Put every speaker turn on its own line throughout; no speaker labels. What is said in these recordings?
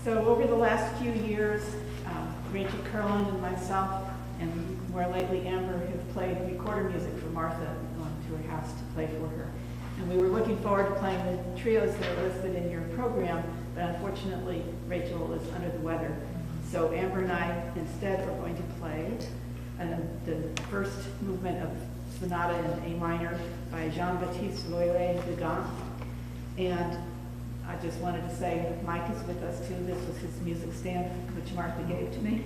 So over the last few years, Rachel Curlin and myself, and more lately Amber, have played recorder music for Martha, going to her house to play for her. And we were looking forward to playing the trios that are listed in your program, but unfortunately Rachel is under the weather. So Amber and I instead are going to play the first movement of Sonata in A minor by Jean-Baptiste Wylie de Dona. And I just wanted to say Mike is with us too. This was his music stand, which Martha gave to me.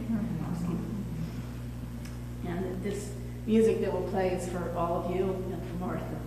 And this music that we'll play is for all of you and for Martha.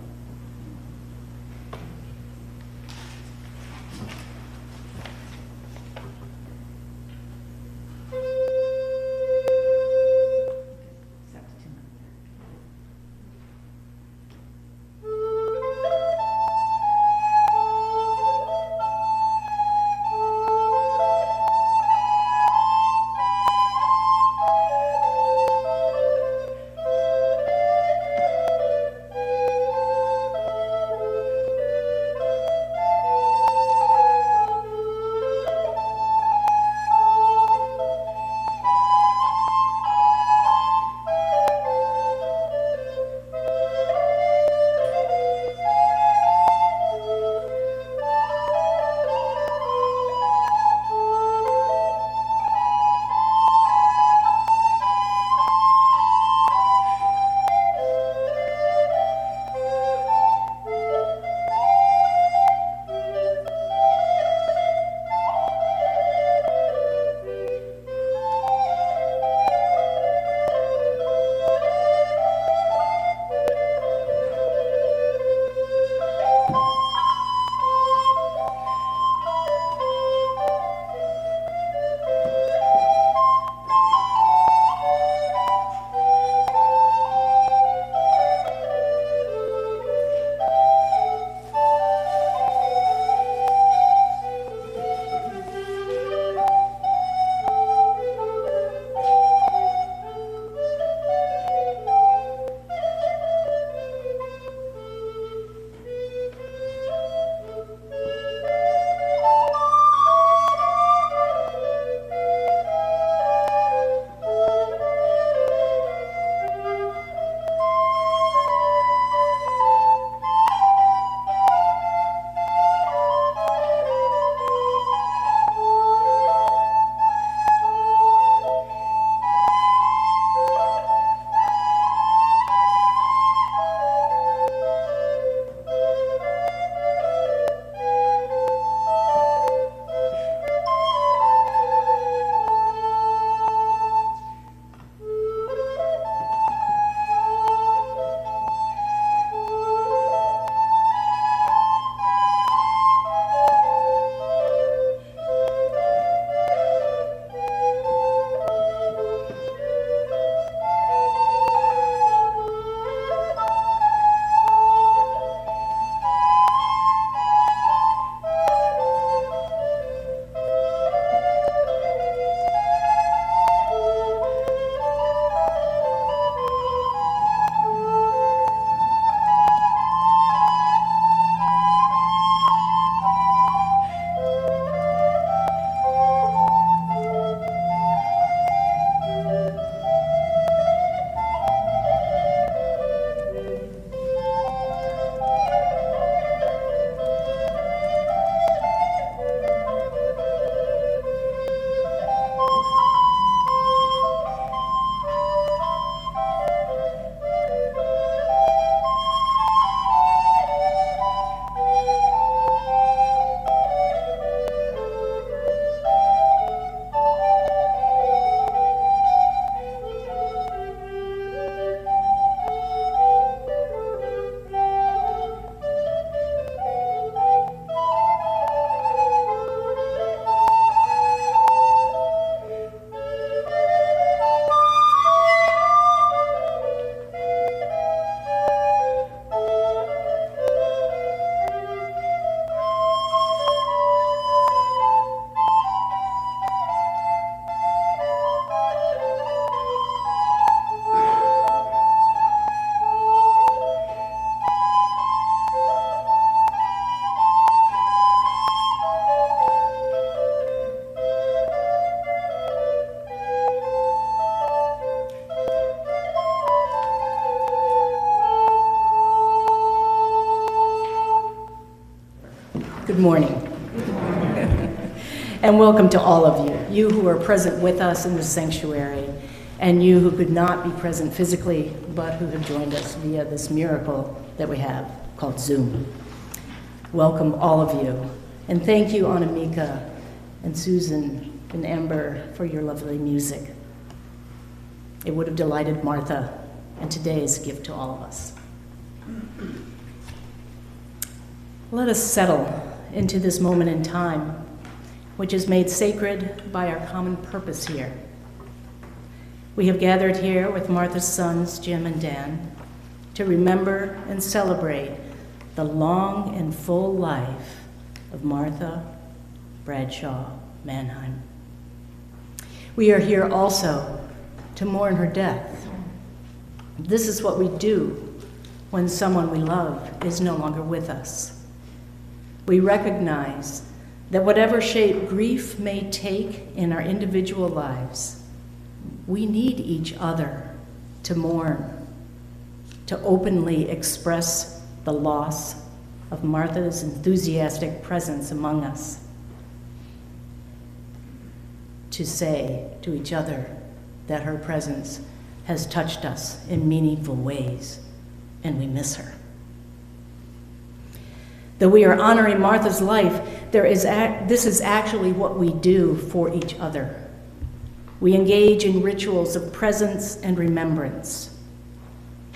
Good morning. And welcome to all of you, you who are present with us in the sanctuary, and you who could not be present physically, but who have joined us via this miracle that we have called Zoom. Welcome all of you. And thank you, Annemieke and Susan and Amber, for your lovely music. It would have delighted Martha, and today is a gift to all of us. Let us settle into this moment in time, which is made sacred by our common purpose here. We have gathered here with Martha's sons, Jim and Dan, to remember and celebrate the long and full life of Martha Bradshaw Manheim. We are here also to mourn her death. This is what we do when someone we love is no longer with us. We recognize that whatever shape grief may take in our individual lives, we need each other to mourn, to openly express the loss of Martha's enthusiastic presence among us, to say to each other that her presence has touched us in meaningful ways, and we miss her. Though we are honoring Martha's life, this is actually what we do for each other. We engage in rituals of presence and remembrance.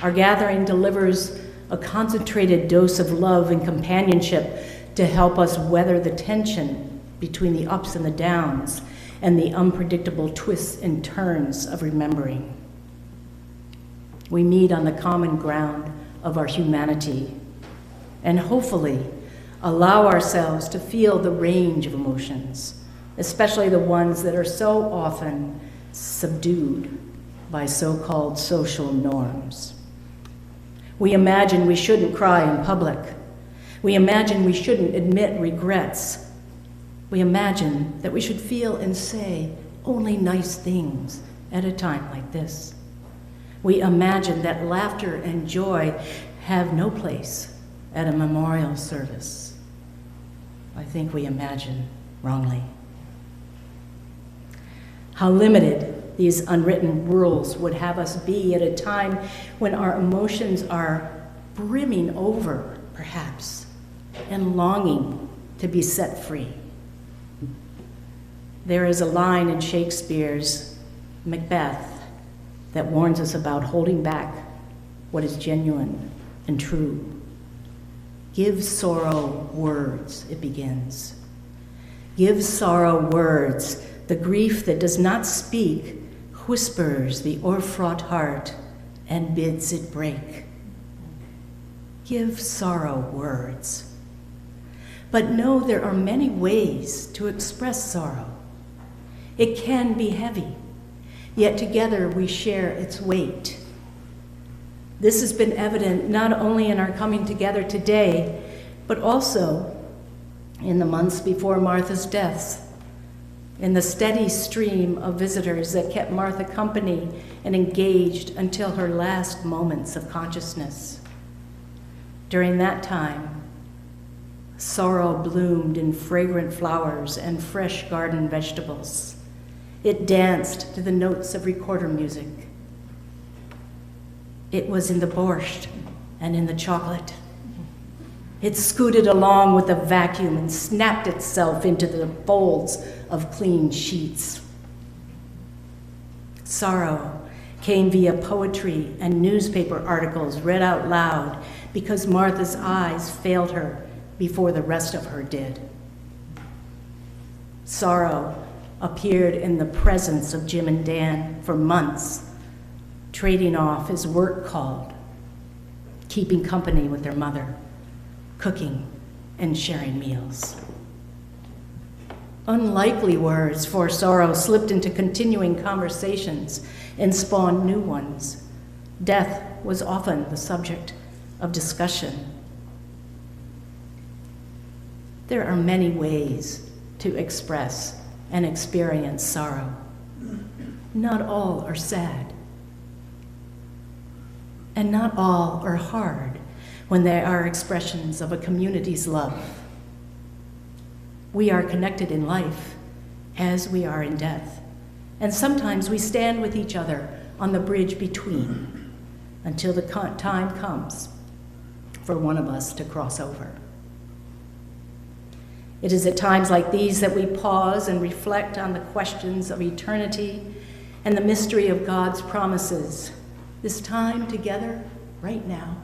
Our gathering delivers a concentrated dose of love and companionship to help us weather the tension between the ups and the downs and the unpredictable twists and turns of remembering. We meet on the common ground of our humanity and hopefully allow ourselves to feel the range of emotions, especially the ones that are so often subdued by so-called social norms. We imagine we shouldn't cry in public. We imagine we shouldn't admit regrets. We imagine that we should feel and say only nice things at a time like this. We imagine that laughter and joy have no place at a memorial service. I think we imagine wrongly. How limited these unwritten rules would have us be at a time when our emotions are brimming over, perhaps, and longing to be set free. There is a line in Shakespeare's Macbeth that warns us about holding back what is genuine and true. Give sorrow words, it begins. Give sorrow words. The grief that does not speak whispers the o'erfraught heart and bids it break. Give sorrow words. But know there are many ways to express sorrow. It can be heavy, yet together we share its weight. This has been evident not only in our coming together today, but also in the months before Martha's death, in the steady stream of visitors that kept Martha company and engaged until her last moments of consciousness. During that time, sorrow bloomed in fragrant flowers and fresh garden vegetables. It danced to the notes of recorder music. It was in the borscht and in the chocolate. It scooted along with the vacuum and snapped itself into the folds of clean sheets. Sorrow came via poetry and newspaper articles read out loud because Martha's eyes failed her before the rest of her did. Sorrow appeared in the presence of Jim and Dan for months, trading off his work called, keeping company with their mother, cooking and sharing meals. Unlikely words for sorrow slipped into continuing conversations and spawned new ones. Death was often the subject of discussion. There are many ways to express and experience sorrow. Not all are sad. And not all are hard when they are expressions of a community's love. We are connected in life as we are in death. And sometimes we stand with each other on the bridge between until the time comes for one of us to cross over. It is at times like these that we pause and reflect on the questions of eternity and the mystery of God's promises. This time together, right now,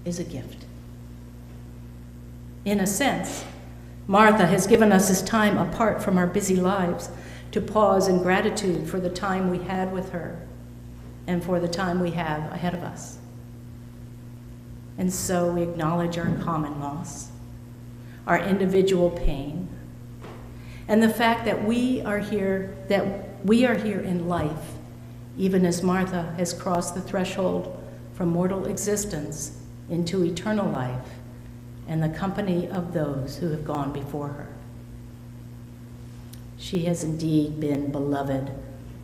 is a gift. In a sense, Martha has given us this time apart from our busy lives to pause in gratitude for the time we had with her and for the time we have ahead of us. And so we acknowledge our common loss, our individual pain, and the fact that we are here in life, even as Martha has crossed the threshold from mortal existence into eternal life and the company of those who have gone before her. She has indeed been beloved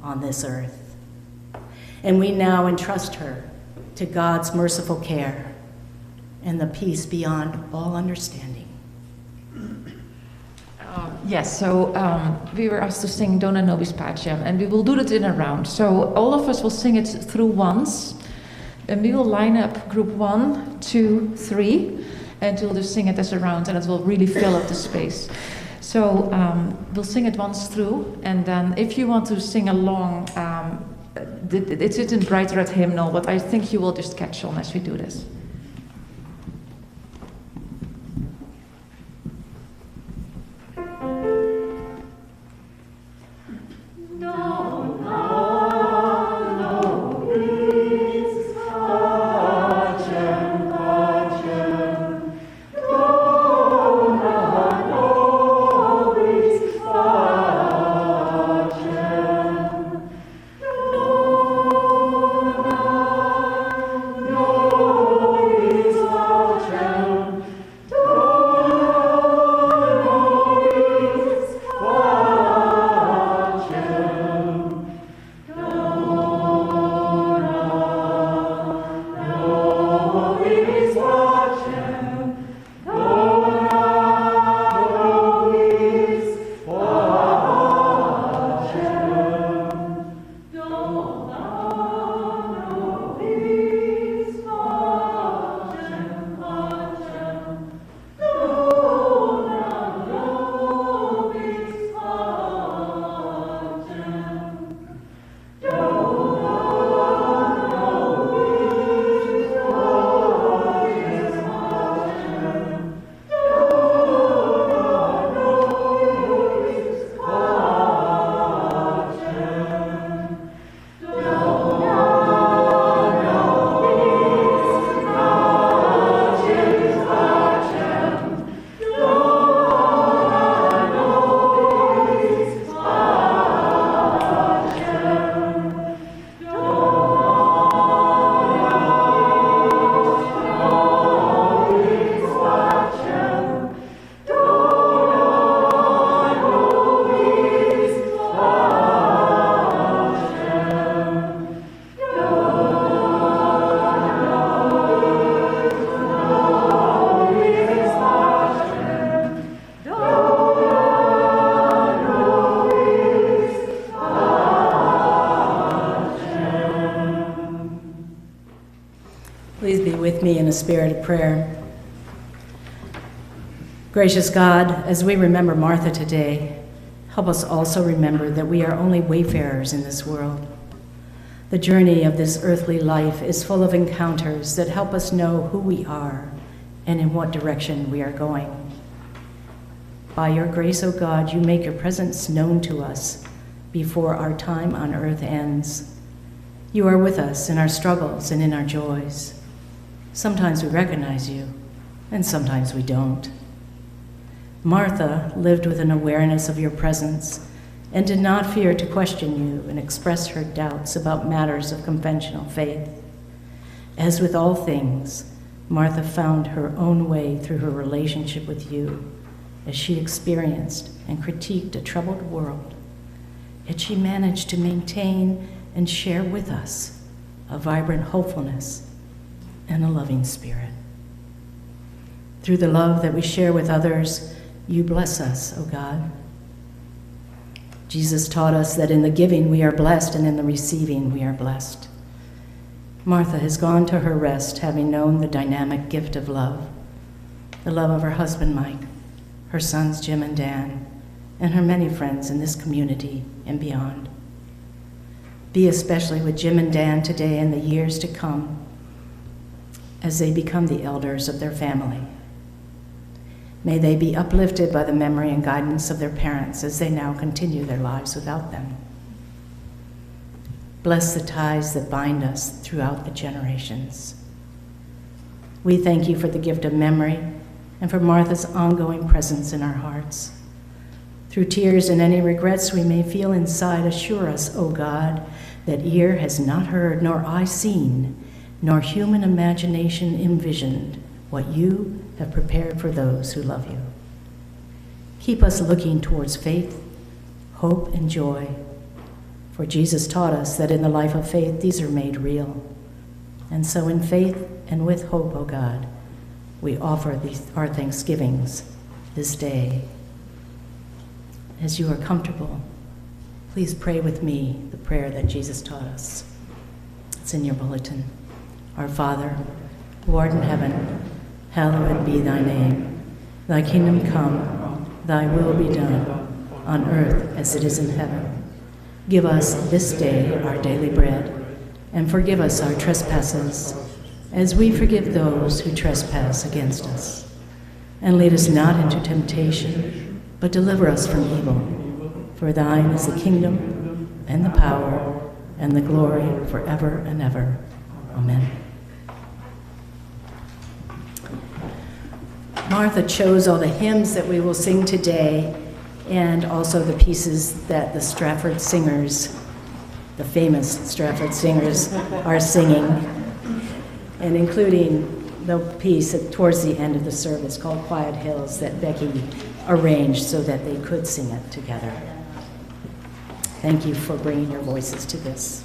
on this earth, and we now entrust her to God's merciful care and the peace beyond all understanding.
Yes, so we were asked to sing Dona, Nobis, Pacem, and we will do it in a round. So all of us will sing it through once, and we will line up group 1, 2, 3, and we'll just sing it as a round, and it will really fill up the space. So we'll sing it once through, and then if you want to sing along, it's in bright red hymnal, but I think you will just catch on as we do this.
Me in a spirit of prayer. Gracious God, as we remember Martha today, help us also remember that we are only wayfarers in this world. The journey of this earthly life is full of encounters that help us know who we are and in what direction we are going. By your grace, O God, you make your presence known to us before our time on earth ends. You are with us in our struggles and in our joys. Sometimes we recognize you, and sometimes we don't. Martha lived with an awareness of your presence and did not fear to question you and express her doubts about matters of conventional faith. As with all things, Martha found her own way through her relationship with you as she experienced and critiqued a troubled world. Yet she managed to maintain and share with us a vibrant hopefulness and a loving spirit. Through the love that we share with others, you bless us, O God. Jesus taught us that in the giving we are blessed and in the receiving we are blessed. Martha has gone to her rest, having known the dynamic gift of love, the love of her husband Mike, her sons Jim and Dan, and her many friends in this community and beyond. Be especially with Jim and Dan today and the years to come as they become the elders of their family. May they be uplifted by the memory and guidance of their parents as they now continue their lives without them. Bless the ties that bind us throughout the generations. We thank you for the gift of memory and for Martha's ongoing presence in our hearts. Through tears and any regrets we may feel inside, assure us, O God, that ear has not heard, nor eye seen, nor human imagination envisioned what you have prepared for those who love you. Keep us looking towards faith, hope, and joy. For Jesus taught us that in the life of faith, these are made real. And so in faith and with hope, O God, we offer our thanksgivings this day. As you are comfortable, please pray with me the prayer that Jesus taught us. It's in your bulletin. Our Father, who art in heaven, hallowed be thy name. Thy kingdom come, thy will be done, on earth as it is in heaven. Give us this day our daily bread, and forgive us our trespasses, as we forgive those who trespass against us. And lead us not into temptation, but deliver us from evil. For thine is the kingdom, and the power, and the glory forever and ever. Amen. Martha chose all the hymns that we will sing today, and also the pieces that the Strafford singers, the famous Strafford singers, are singing, and including the piece towards the end of the service called Quiet Hills that Becky arranged so that they could sing it together. Thank you for bringing your voices to this.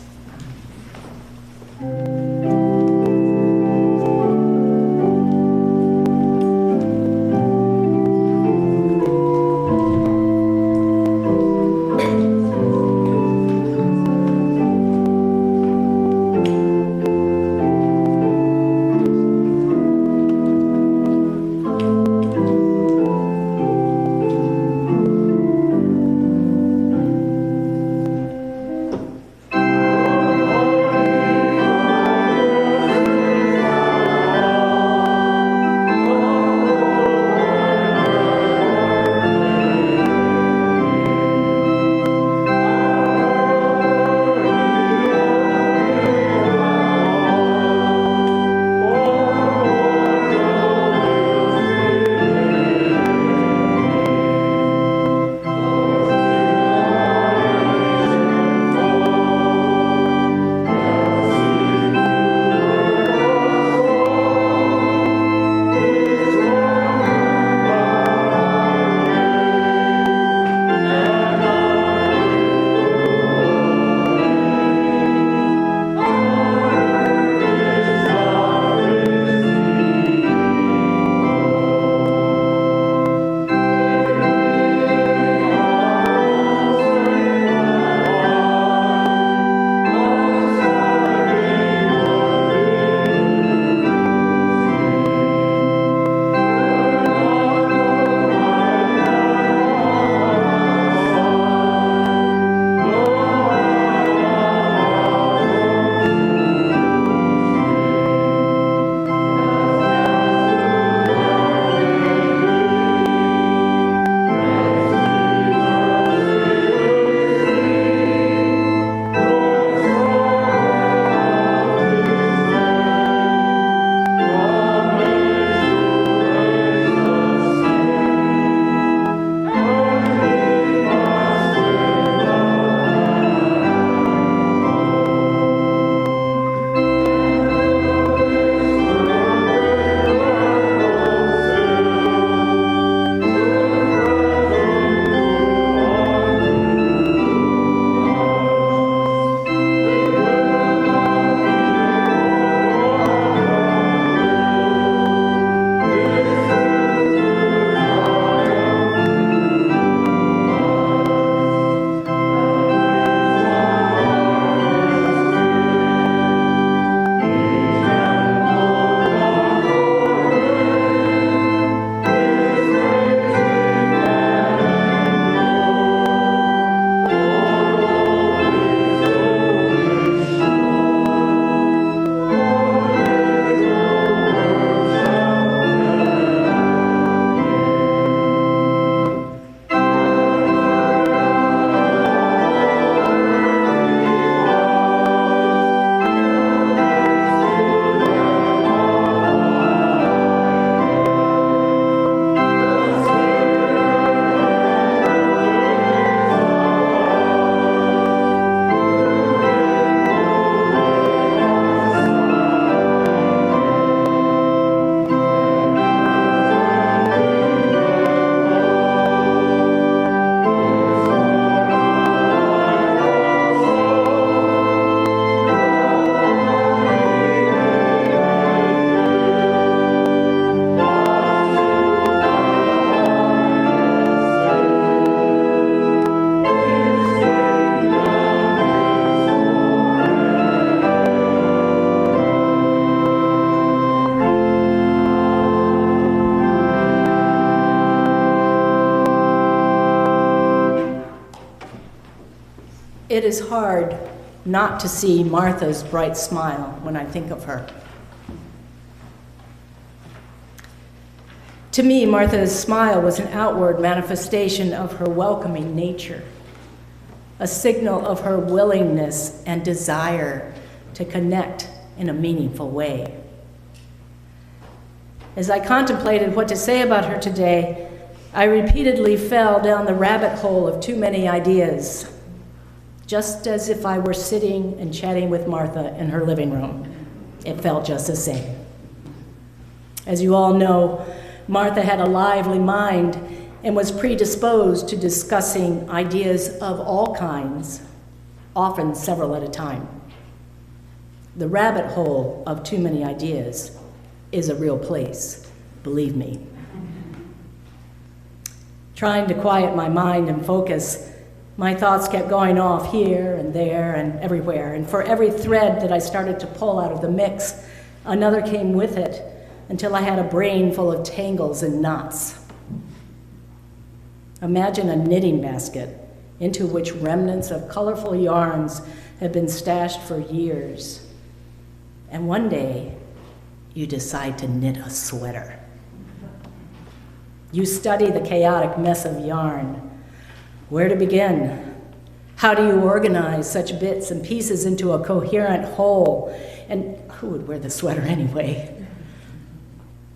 it is hard not to see Martha's bright smile when I think of her. To me, Martha's smile was an outward manifestation of her welcoming nature, a signal of her willingness and desire to connect in a meaningful way. As I contemplated what to say about her today, I repeatedly fell down the rabbit hole of too many ideas, just as if I were sitting and chatting with Martha in her living room. It felt just the same. As you all know, Martha had a lively mind and was predisposed to discussing ideas of all kinds, often several at a time. The rabbit hole of too many ideas is a real place, believe me. Trying to quiet my mind and focus, my thoughts kept going off here and there and everywhere, and for every thread that I started to pull out of the mix, another came with it, until I had a brain full of tangles and knots. Imagine a knitting basket into which remnants of colorful yarns have been stashed for years. And one day, you decide to knit a sweater. You study the chaotic mess of yarn. Where to begin? How do you organize such bits and pieces into a coherent whole? And who would wear the sweater anyway?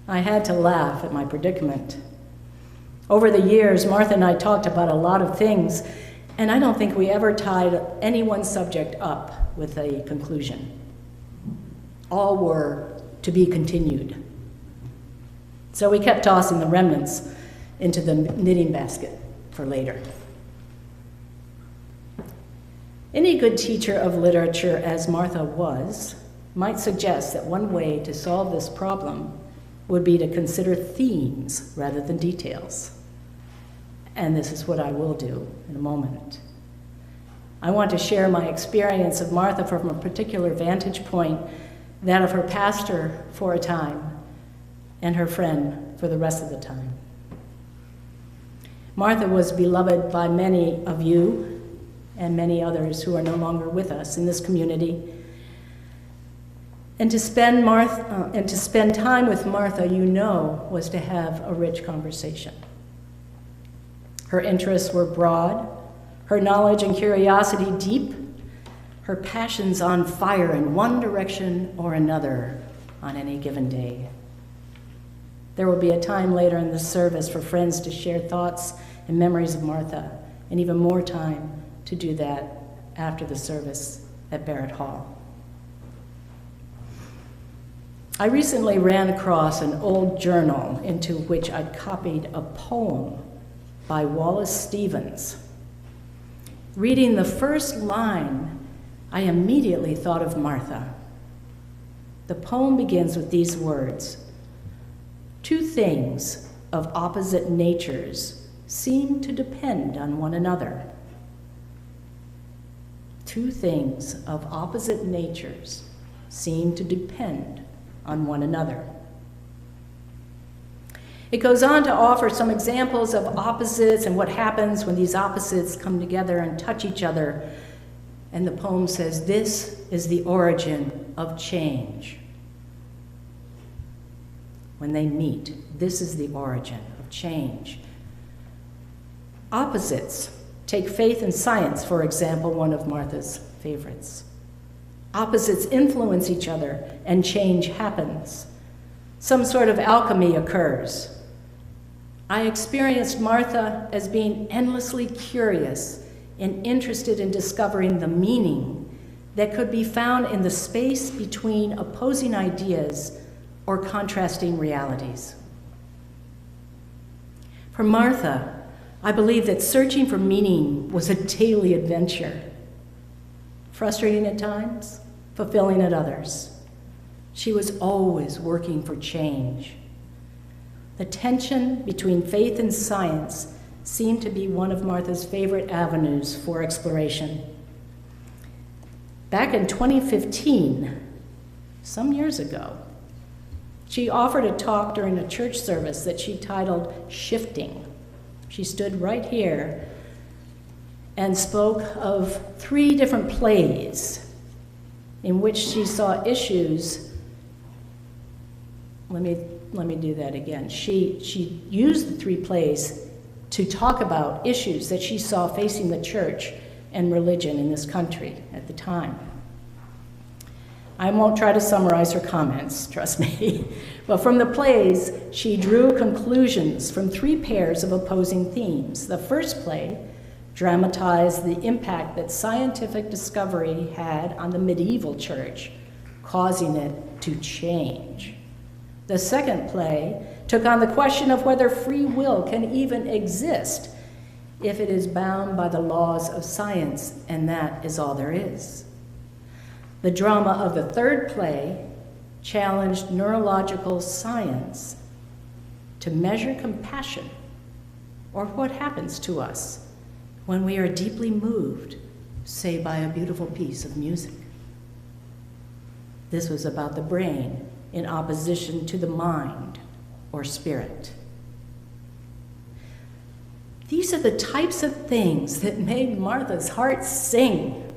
I had to laugh at my predicament. Over the years, Martha and I talked about a lot of things, and I don't think we ever tied any one subject up with a conclusion. All were to be continued. So we kept tossing the remnants into the knitting basket for later. Any good teacher of literature, as Martha was, might suggest that one way to solve this problem would be to consider themes rather than details. And this is what I will do in a moment. I want to share my experience of Martha from a particular vantage point, that of her pastor for a time, and her friend for the rest of the time. Martha was beloved by many of you and many others who are no longer with us in this community. And to spend time with Martha, you know, was to have a rich conversation. Her interests were broad, her knowledge and curiosity deep, her passions on fire in one direction or another on any given day. There will be a time later in the service for friends to share thoughts and memories of Martha, and even more time to do that after the service at Barrett Hall. I recently ran across an old journal into which I'd copied a poem by Wallace Stevens. Reading the first line, I immediately thought of Martha. The poem begins with these words: "Two things of opposite natures seem to depend on one another." Two things of opposite natures seem to depend on one another. It goes on to offer some examples of opposites and what happens when these opposites come together and touch each other. And the poem says, this is the origin of change. When they meet, this is the origin of change. Opposites. Take faith and science, for example, one of Martha's favorites. Opposites influence each other and change happens. Some sort of alchemy occurs. I experienced Martha as being endlessly curious and interested in discovering the meaning that could be found in the space between opposing ideas or contrasting realities. For Martha, I believe that searching for meaning was a daily adventure. Frustrating at times, fulfilling at others. She was always working for change. The tension between faith and science seemed to be one of Martha's favorite avenues for exploration. Back in 2015, some years ago, she offered a talk during a church service that she titled Shifting. She stood right here and spoke of 3 different plays in which she saw issues. Let me do that again. She used the 3 plays to talk about issues that she saw facing the church and religion in this country at the time. I won't try to summarize her comments, trust me. But from the plays, she drew conclusions from 3 pairs of opposing themes. The first play dramatized the impact that scientific discovery had on the medieval church, causing it to change. The second play took on the question of whether free will can even exist if it is bound by the laws of science, and that is all there is. The drama of the third play challenged neurological science to measure compassion, or what happens to us when we are deeply moved, say, by a beautiful piece of music. This was about the brain in opposition to the mind or spirit. These are the types of things that made Martha's heart sing,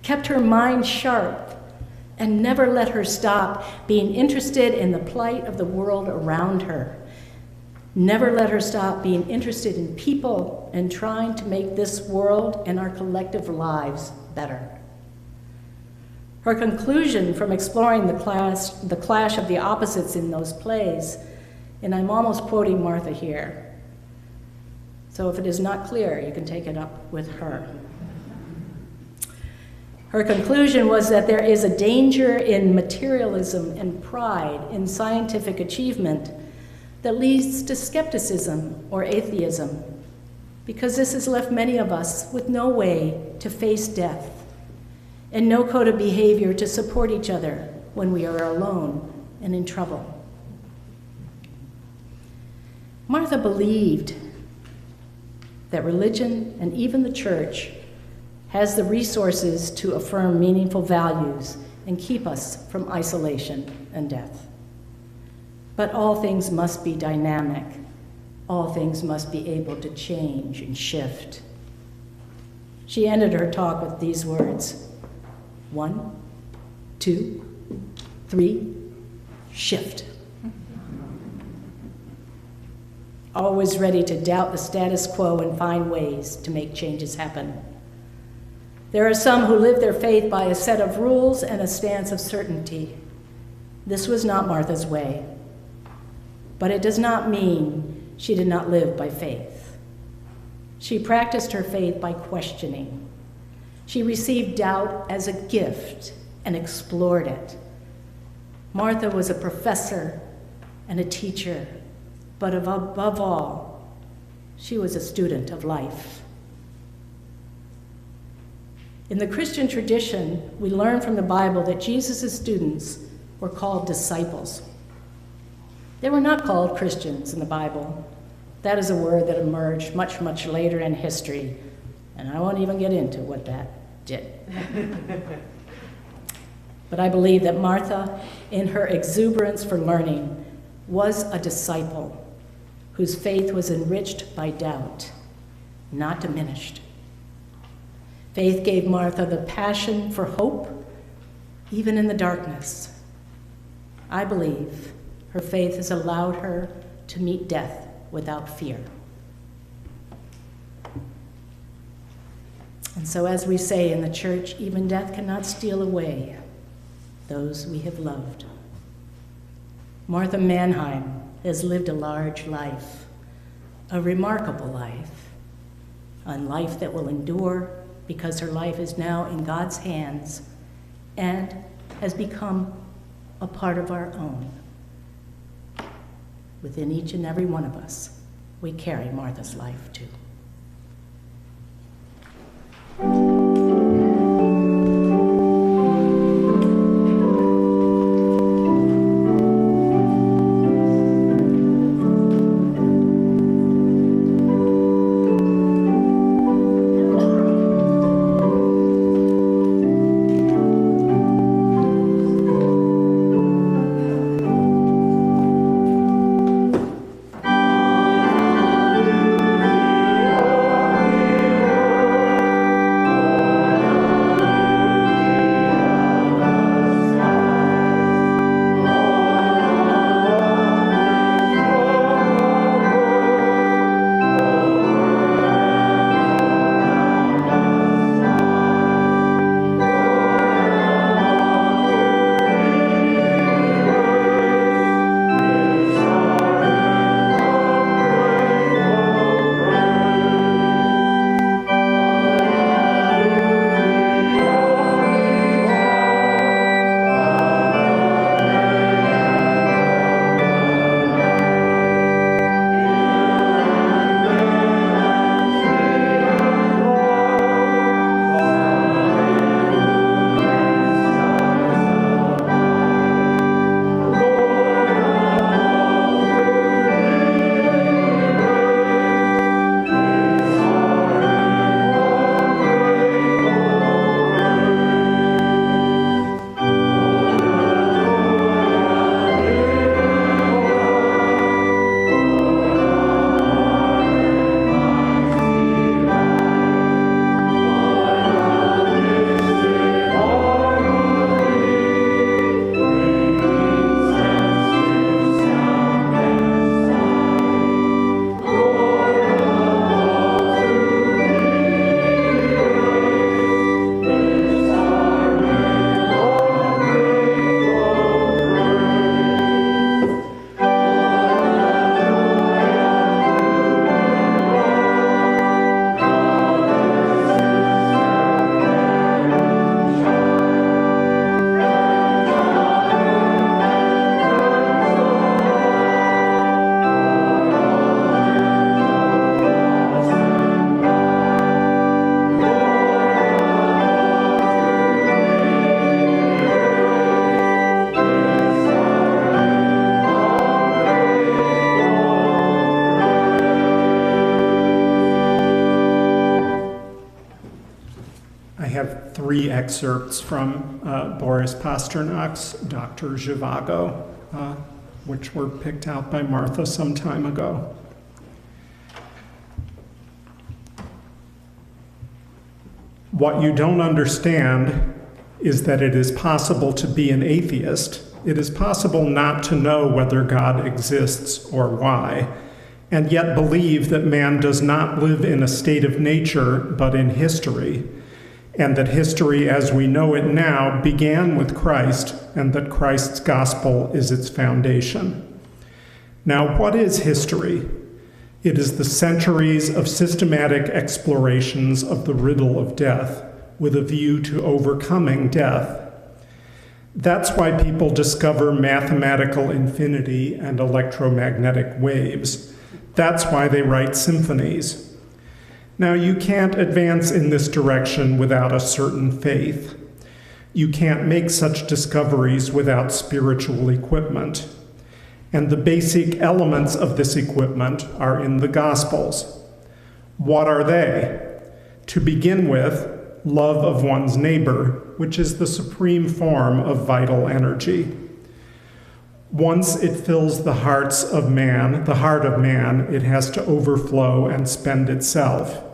kept her mind sharp, and never let her stop being interested in the plight of the world around her. Never let her stop being interested in people and trying to make this world and our collective lives better. Her conclusion from exploring the clash of the opposites in those plays, and I'm almost quoting Martha here, so if it is not clear, you can take it up with her. Her conclusion was that there is a danger in materialism and pride in scientific achievement that leads to skepticism or atheism, because this has left many of us with no way to face death and no code of behavior to support each other when we are alone and in trouble. Martha believed that religion and even the church has the resources to affirm meaningful values and keep us from isolation and death. But all things must be dynamic. All things must be able to change and shift. She ended her talk with these words: 1, 2, 3, shift. Always ready to doubt the status quo and find ways to make changes happen. There are some who live their faith by a set of rules and a stance of certainty. This was not Martha's way, but it does not mean she did not live by faith. She practiced her faith by questioning. She received doubt as a gift and explored it. Martha was a professor and a teacher, but above all, she was a student of life. In the Christian tradition, we learn from the Bible that Jesus' students were called disciples. They were not called Christians in the Bible. That is a word that emerged much, much later in history, and I won't even get into what that did. But I believe that Martha, in her exuberance for learning, was a disciple whose faith was enriched by doubt, not diminished. Faith gave Martha the passion for hope, even in the darkness. I believe her faith has allowed her to meet death without fear. And so, as we say in the church, even death cannot steal away those we have loved. Martha Manheim has lived a large life, a remarkable life, a life that will endure because her life is now in God's hands and has become a part of our own. Within each and every one of us, we carry Martha's life too.
3 excerpts from Boris Pasternak's Dr. Zhivago, which were picked out by Martha some time ago. What you don't understand is that it is possible to be an atheist. It is possible not to know whether God exists or why, and yet believe that man does not live in a state of nature, but in history, and that history as we know it now began with Christ, and that Christ's gospel is its foundation. Now, what is history? It is the centuries of systematic explorations of the riddle of death with a view to overcoming death. That's why people discover mathematical infinity and electromagnetic waves. That's why they write symphonies. Now, you can't advance in this direction without a certain faith. You can't make such discoveries without spiritual equipment. And the basic elements of this equipment are in the Gospels. What are they? To begin with, love of one's neighbor, which is the supreme form of vital energy. Once it fills the heart of man, it has to overflow and spend itself.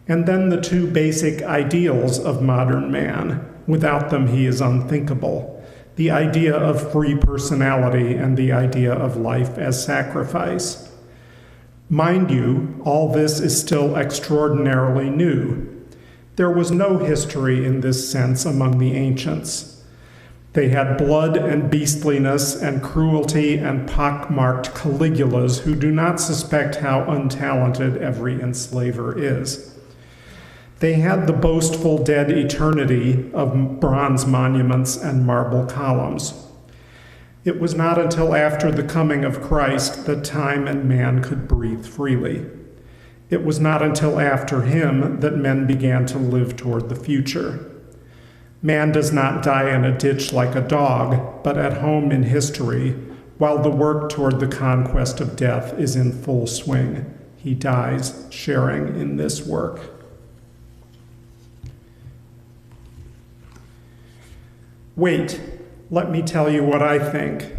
And then the 2 basic ideals of modern man. Without them, he is unthinkable. The idea of free personality and the idea of life as sacrifice. Mind you, all this is still extraordinarily new. There was no history in this sense among the ancients. They had blood and beastliness and cruelty and pock-marked Caligulas who do not suspect how untalented every enslaver is. They had the boastful dead eternity of bronze monuments and marble columns. It was not until after the coming of Christ that time and man could breathe freely. It was not until after him that men began to live toward the future. Man does not die in a ditch like a dog, but at home in history, while the work toward the conquest of death is in full swing. He dies sharing in this work. Wait, let me tell you what I think.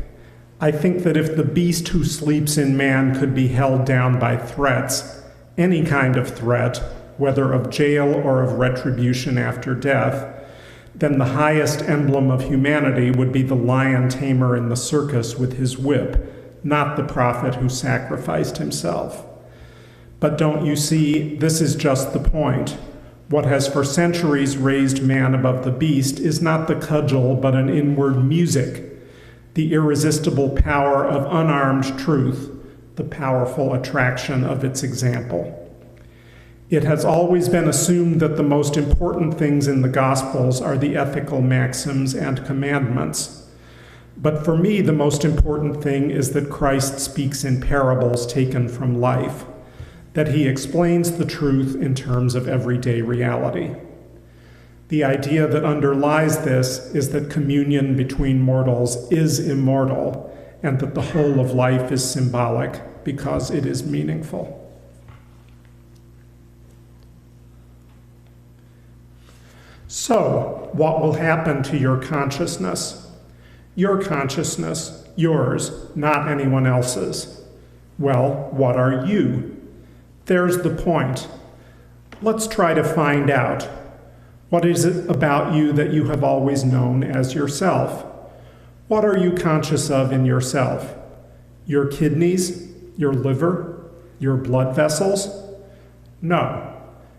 I think that if the beast who sleeps in man could be held down by threats, any kind of threat, whether of jail or of retribution after death, then the highest emblem of humanity would be the lion tamer in the circus with his whip, not the prophet who sacrificed himself. But don't you see, this is just the point. What has for centuries raised man above the beast is not the cudgel, but an inward music, the irresistible power of unarmed truth, the powerful attraction of its example. It has always been assumed that the most important things in the Gospels are the ethical maxims and commandments. But for me, the most important thing is that Christ speaks in parables taken from life, that he explains the truth in terms of everyday reality. The idea that underlies this is that communion between mortals is immortal, and that the whole of life is symbolic because it is meaningful. So, what will happen to your consciousness? Your consciousness, yours, not anyone else's. Well, what are you? There's the point. Let's try to find out. What is it about you that you have always known as yourself? What are you conscious of in yourself? Your kidneys? Your liver? Your blood vessels? No.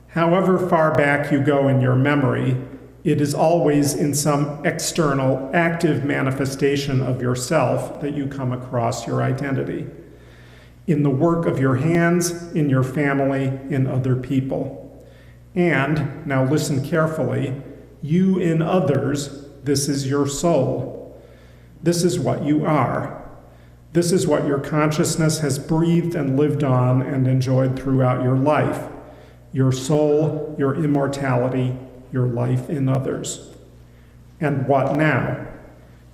However far back you go in your memory, it is always in some external, active manifestation of yourself that you come across your identity. In the work of your hands, in your family, in other people. And, now listen carefully, you in others, this is your soul. This is what you are. This is what your consciousness has breathed and lived on and enjoyed throughout your life. Your soul, your immortality, your life in others. And what now?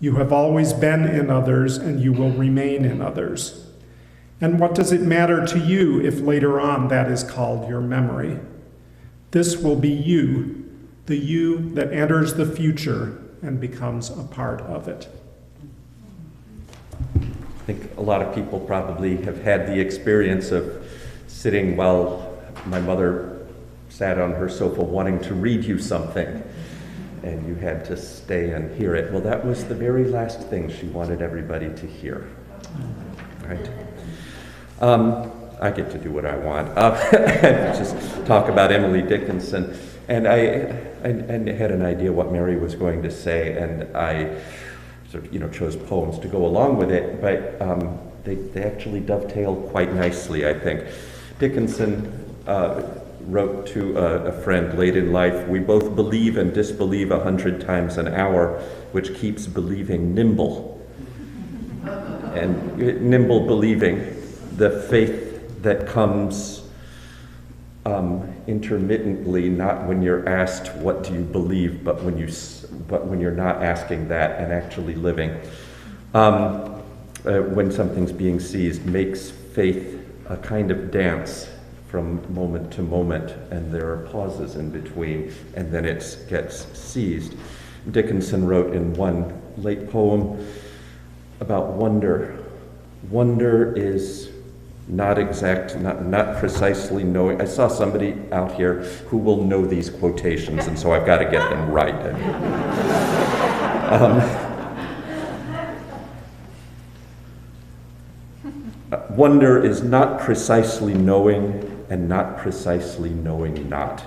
You have always been in others, and you will remain in others. And what does it matter to you if later on that is called your memory? This will be you. the you that enters the future and becomes a part of it.
I think a lot of people probably have had the experience of sitting while my mother sat on her sofa wanting to read you something, and you had to stay and hear it. Well, that was the very last thing she wanted everybody to hear. Right? I get to do what I want. Just talk about Emily Dickinson. And I had an idea what Mary was going to say, and I sort of, chose poems to go along with it, but they actually dovetail quite nicely, I think. Dickinson wrote to a friend late in life, "We both believe and disbelieve 100 times an hour, which keeps believing nimble." And nimble believing, the faith that comes intermittently, not when you're asked what do you believe, but when you're not asking that and actually living. When something's being seized, makes faith a kind of dance from moment to moment, and there are pauses in between, and then it gets seized. Dickinson wrote in one late poem about wonder. Wonder is not exact, not precisely knowing. I saw somebody out here who will know these quotations, and so I've got to get them right. Wonder is not precisely knowing and not precisely knowing not.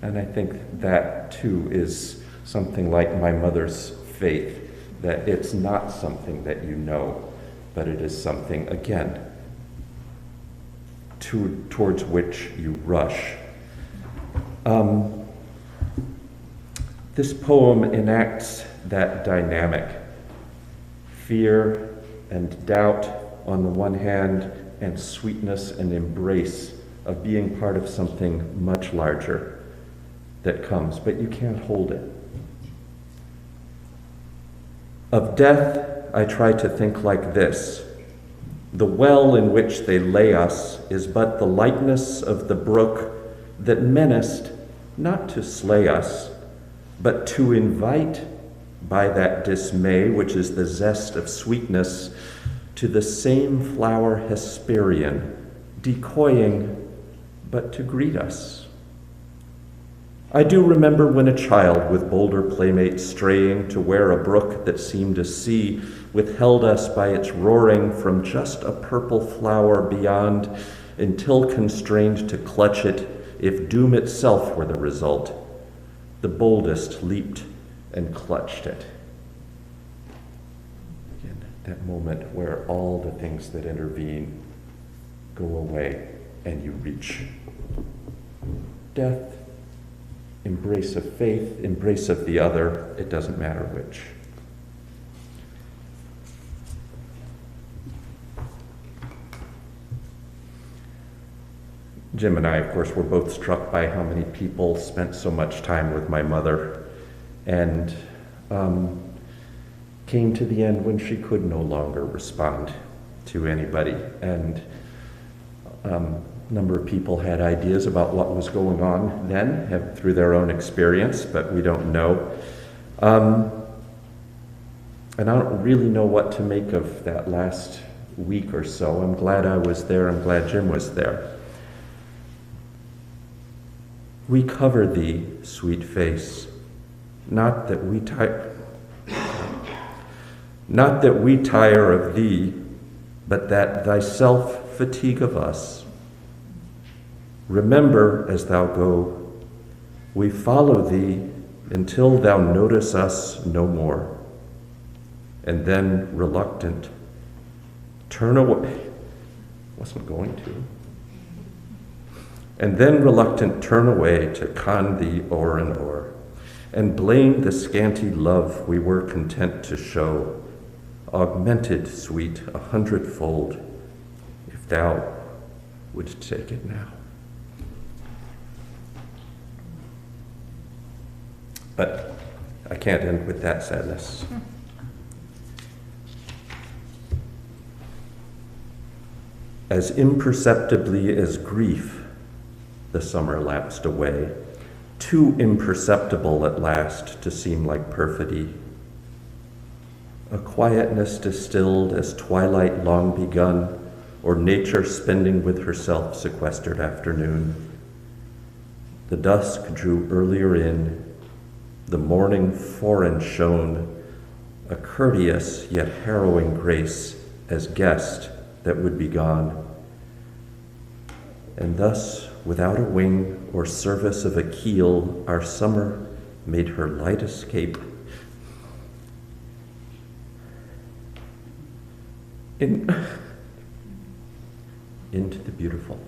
And I think that too is something like my mother's faith, that it's not something that you know, but it is something, again, towards which you rush. This poem enacts that dynamic. Fear and doubt on the one hand, and sweetness and embrace of being part of something much larger that comes, but you can't hold it. Of death, I try to think like this: the well in which they lay us is but the lightness of the brook that menaced not to slay us, but to invite by that dismay, which is the zest of sweetness, to the same flower Hesperian, decoying but to greet us. I do remember when a child with bolder playmates straying to where a brook that seemed a sea withheld us by its roaring from just a purple flower beyond, until constrained to clutch it if doom itself were the result. The boldest leaped and clutched it. Again, that moment where all the things that intervene go away and you reach. Death, embrace of faith, embrace of the other, it doesn't matter which. Jim and I, of course, were both struck by how many people spent so much time with my mother, and came to the end when she could no longer respond to anybody. And a number of people had ideas about what was going on then, through their own experience, but we don't know. And I don't really know what to make of that last week or so. I'm glad I was there. I'm glad Jim was there. We cover thee, sweet face, not that we tire of thee, but that thyself fatigue of us. Remember as thou go, we follow thee until thou notice us no more, and then reluctant, turn away. Wasn't going to. And then reluctant turn away to con thee o'er and o'er, and blame the scanty love we were content to show, augmented sweet 100-fold, if thou wouldst take it now. But I can't end with that sadness. As imperceptibly as grief, the summer lapsed away, too imperceptible at last to seem like perfidy. A quietness distilled as twilight long begun, or nature spending with herself sequestered afternoon. The dusk drew earlier in, the morning foreign shone, a courteous yet harrowing grace as guest that would be gone. And thus, without a wing or service of a keel, our summer made her light escape. Into the beautiful.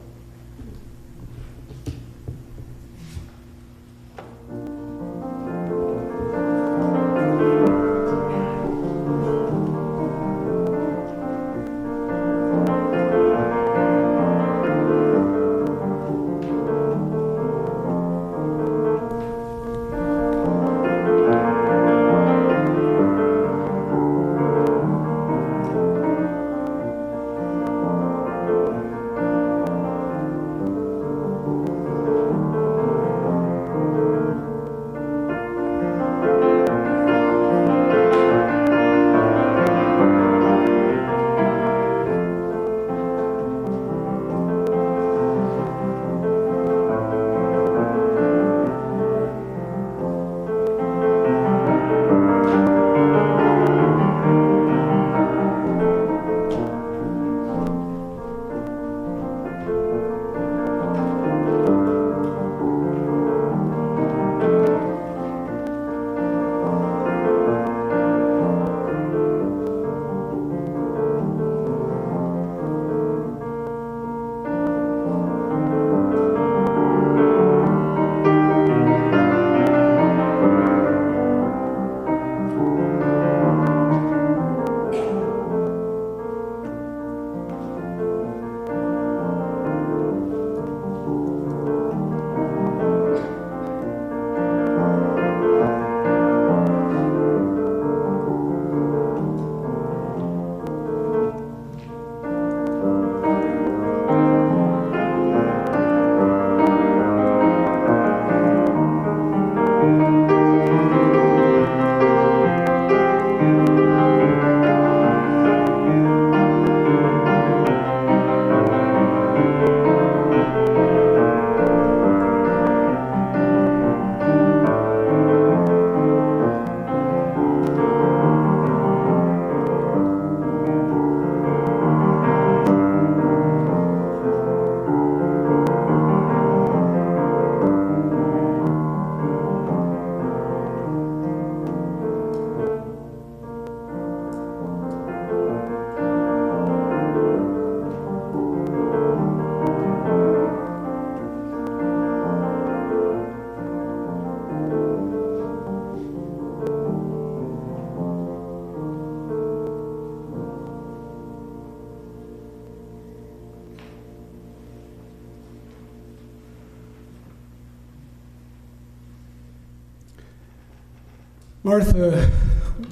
Martha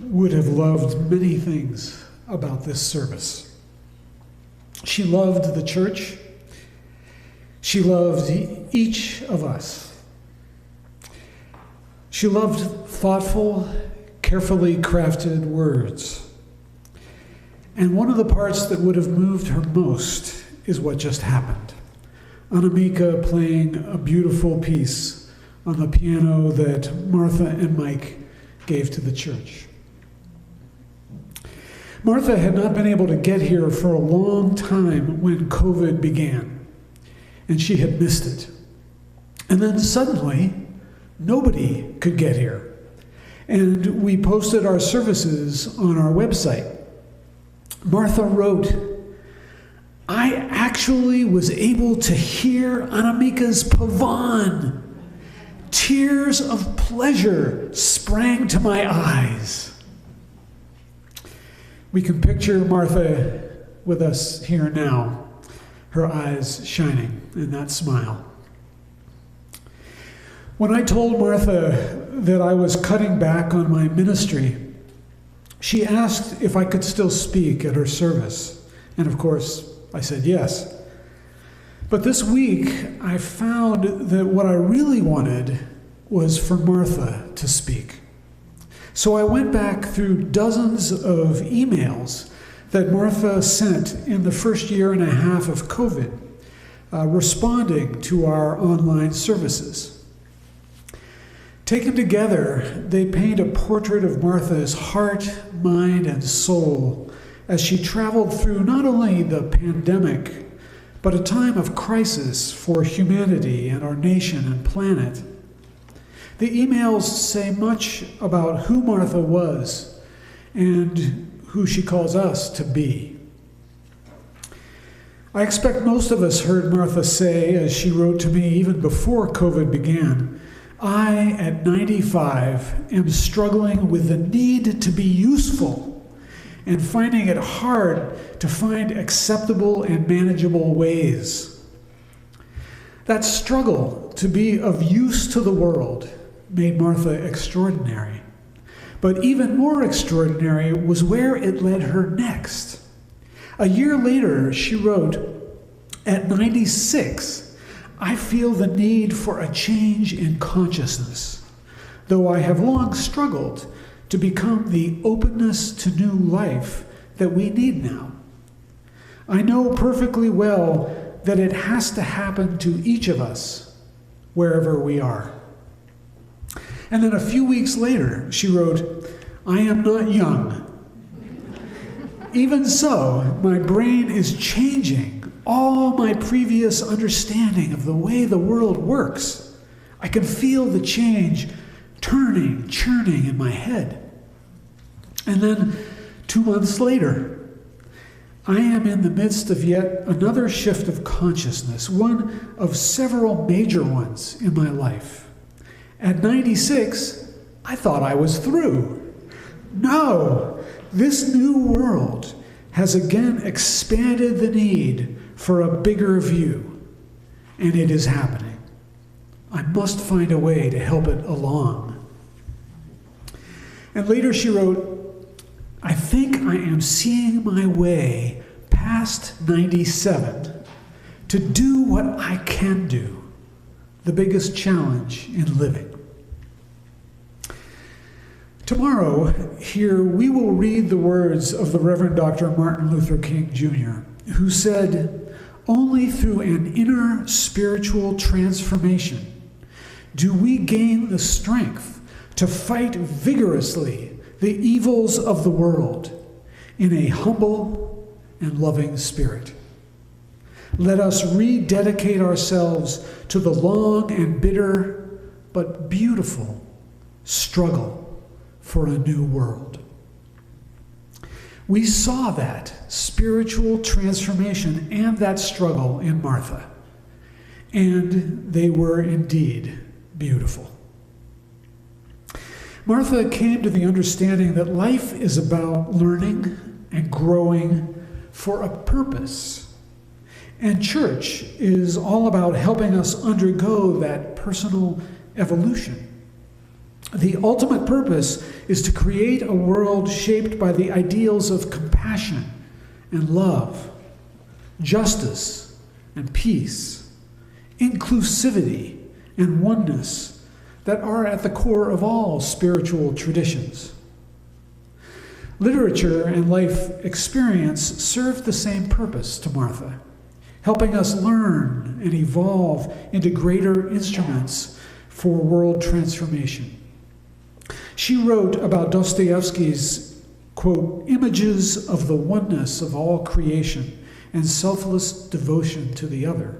would have loved many things about this service. She loved the church. She loved each of us. She loved thoughtful, carefully crafted words. And one of the parts that would have moved her most is what just happened. Annemieke playing a beautiful piece on the piano that Martha and Mike gave to the church. Martha had not been able to get here for a long time when COVID began, and she had missed it. And then suddenly, nobody could get here. And we posted our services on our website. Martha wrote, "I actually was able to hear Annemieka's pavane. Tears of pleasure sprang to my eyes." We can picture Martha with us here now, her eyes shining in that smile. When I told Martha that I was cutting back on my ministry, she asked if I could still speak at her service. And of course, I said yes. But this week, I found that what I really wanted was for Martha to speak. So I went back through dozens of emails that Martha sent in the first year and a half of COVID, responding to our online services. Taken together, they paint a portrait of Martha's heart, mind, and soul as she traveled through not only the pandemic, but a time of crisis for humanity and our nation and planet. The emails say much about who Martha was and who she calls us to be. I expect most of us heard Martha say, as she wrote to me even before COVID began, "I, at 95, am struggling with the need to be useful and finding it hard to find acceptable and manageable ways." That struggle to be of use to the world made Martha extraordinary. But even more extraordinary was where it led her next. A year later, she wrote, "At 96, I feel the need for a change in consciousness, though I have long struggled to become the openness to new life that we need now. I know perfectly well that it has to happen to each of us, wherever we are." And then a few weeks later, she wrote, "I am not young. Even so, my brain is changing all my previous understanding of the way the world works. I can feel the change turning, churning in my head." And then 2 months later, "I am in the midst of yet another shift of consciousness, one of several major ones in my life. At 96, I thought I was through. No, this new world has again expanded the need for a bigger view, and it is happening. I must find a way to help it along." And later she wrote, "I think I am seeing my way past 97 to do what I can do, the biggest challenge in living." Tomorrow, here, we will read the words of the Reverend Dr. Martin Luther King Jr., who said, "Only through an inner spiritual transformation do we gain the strength to fight vigorously the evils of the world in a humble and loving spirit. Let us rededicate ourselves to the long and bitter but beautiful struggle for a new world." We saw that spiritual transformation and that struggle in Martha, and they were indeed beautiful. Martha came to the understanding that life is about learning and growing for a purpose, and church is all about helping us undergo that personal evolution. The ultimate purpose is to create a world shaped by the ideals of compassion and love, justice and peace, inclusivity and oneness that are at the core of all spiritual traditions. Literature and life experience serve the same purpose to Martha, helping us learn and evolve into greater instruments for world transformation. She wrote about Dostoevsky's, quote, "images of the oneness of all creation and selfless devotion to the other."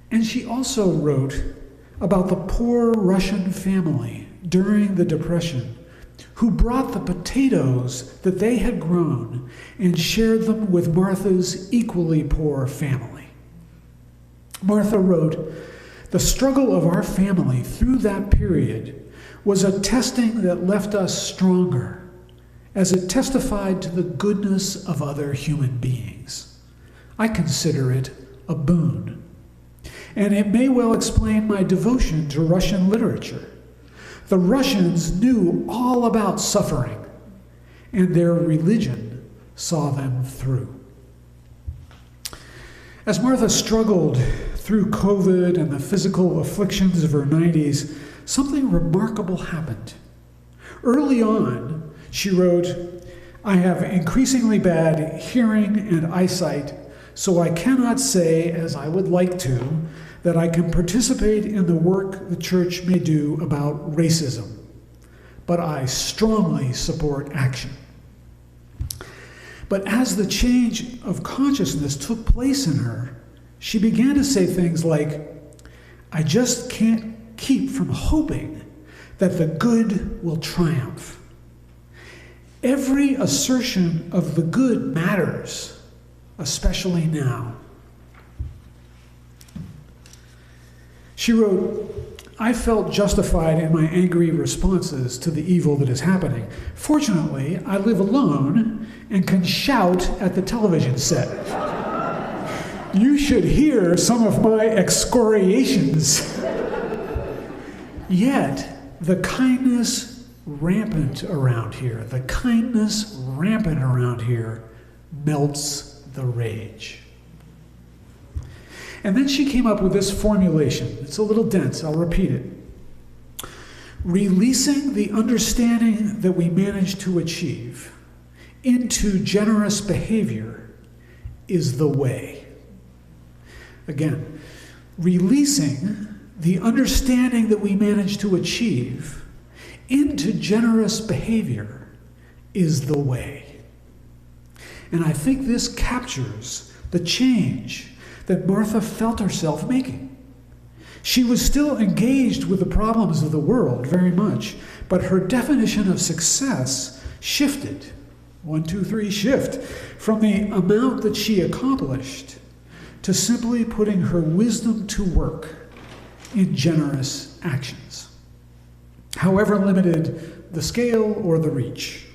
And she also wrote about the poor Russian family during the Depression who brought the potatoes that they had grown and shared them with Martha's equally poor family. Martha wrote, "The struggle of our family through that period was a testing that left us stronger, as it testified to the goodness of other human beings. I consider it a boon. And it may well explain my devotion to Russian literature. The Russians knew all about suffering, and their religion saw them through." As Martha struggled through COVID and the physical afflictions of her 90s, something remarkable happened. Early on, she wrote, "I have increasingly bad hearing and eyesight, so I cannot say, as I would like to, that I can participate in the work the church may do about racism, but I strongly support action." But as the change of consciousness took place in her, she began to say things like, "I just can't keep from hoping that the good will triumph. Every assertion of the good matters, especially now." She wrote, "I felt justified in my angry responses to the evil that is happening. Fortunately, I live alone and can shout at the television set. You should hear some of my excoriations. Yet, the kindness rampant around here melts the rage." And then she came up with this formulation. It's a little dense, I'll repeat it. "Releasing the understanding that we manage to achieve into generous behavior is the way." Again, releasing the understanding that we manage to achieve into generous behavior is the way. And I think this captures the change that Martha felt herself making. She was still engaged with the problems of the world very much, but her definition of success shifted, 1, 2, 3, shift, from the amount that she accomplished to simply putting her wisdom to work in generous actions, however limited the scale or the reach.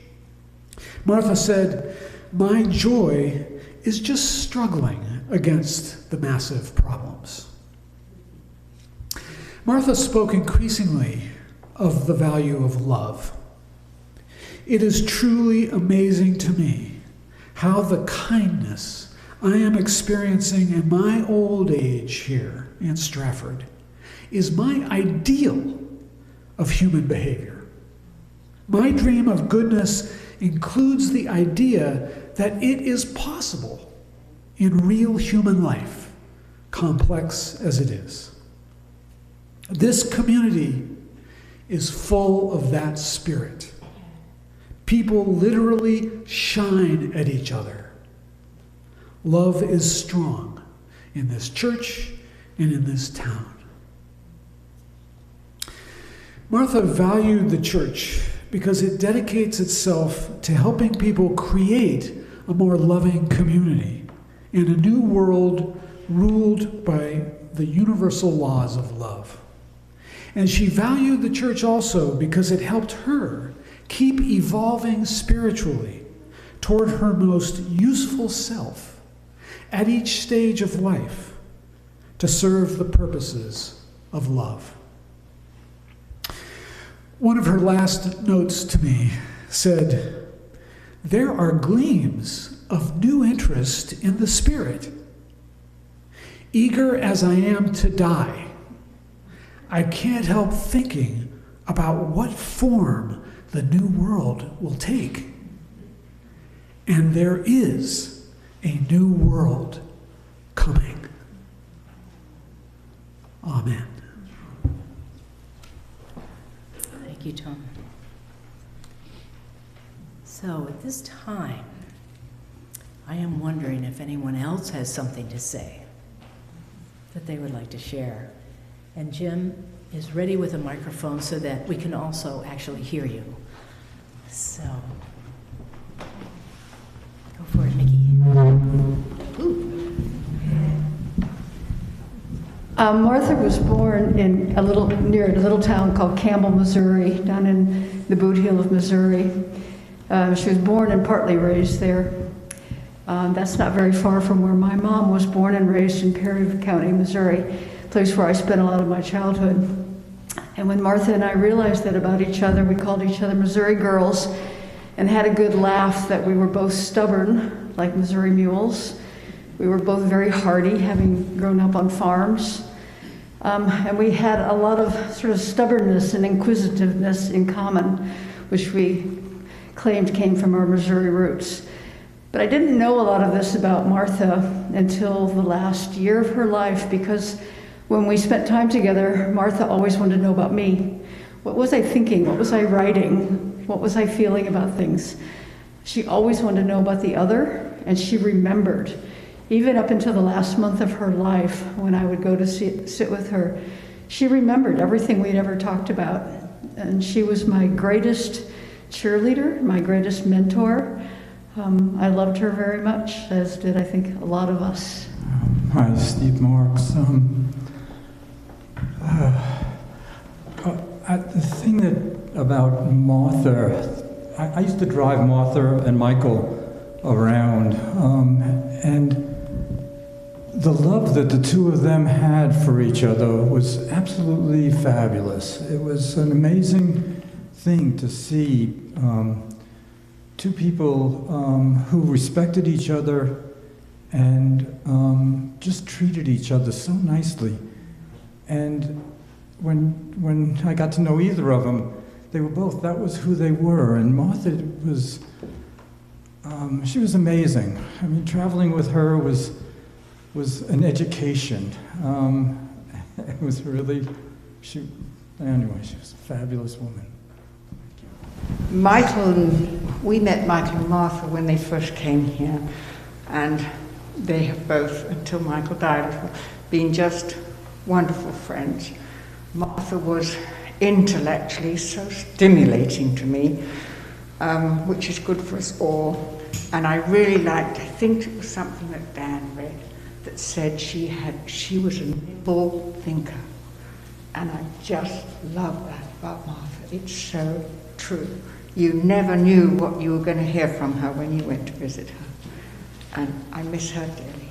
Martha said, "My joy is just struggling against the massive problems." Martha spoke increasingly of the value of love. "It is truly amazing to me how the kindness I am experiencing in my old age here in Strafford is my ideal of human behavior. My dream of goodness includes the idea that it is possible in real human life, complex as it is. This community is full of that spirit. People literally shine at each other. Love is strong in this church and in this town." Martha valued the church because it dedicates itself to helping people create a more loving community in a new world ruled by the universal laws of love. And she valued the church also because it helped her keep evolving spiritually toward her most useful self at each stage of life to serve the purposes of love. One of her last notes to me said, "There are gleams of new interest in the Spirit. Eager as I am to die, I can't help thinking about what form the new world will take. And there is a new world coming." Amen.
Thank you, Tom. So at this time, I am wondering if anyone else has something to say that they would like to share. And Jim is ready with a microphone so that we can also actually hear you. So, go for it, Mickey. Ooh.
Martha was born in near a little town called Campbell, Missouri, down in the Boot Heel of Missouri. She was born and partly raised there. That's not very far from where my mom was born and raised in Cary County, Missouri, a place where I spent a lot of my childhood. And when Martha and I realized that about each other, we called each other Missouri girls and had a good laugh that we were both stubborn, like Missouri mules. We were both very hardy, having grown up on farms. And we had a lot of sort of stubbornness and inquisitiveness in common, which we claimed came from our Missouri roots. But I didn't know a lot of this about Martha until the last year of her life, because when we spent time together, Martha always wanted to know about me. What was I thinking? What was I writing? What was I feeling about things? She always wanted to know about the other, and she remembered. Even up until the last month of her life, when I would go to sit with her, she remembered everything we'd ever talked about. And she was my greatest cheerleader, my greatest mentor. I loved her very much, as did, I think, a lot of us.
Hi, Steve Marks. The thing that about Martha, I used to drive Martha and Michael around, and the love that the two of them had for each other was absolutely fabulous. It was an amazing thing to see two people who respected each other and just treated each other so nicely. And when I got to know either of them, they were both, that was who they were. And Martha was, she was amazing. I mean, traveling with her was an education. It was really, anyway, she was a fabulous woman.
We met Michael and Martha when they first came here, and they have both, until Michael died, been just wonderful friends. Martha was intellectually so stimulating to me, which is good for us all. And I really liked, I think it was something that Dan read, that said she was a nimble thinker. And I just love that about Martha. It's so true. You never knew what you were going to hear from her when you went to visit her. And I miss her dearly.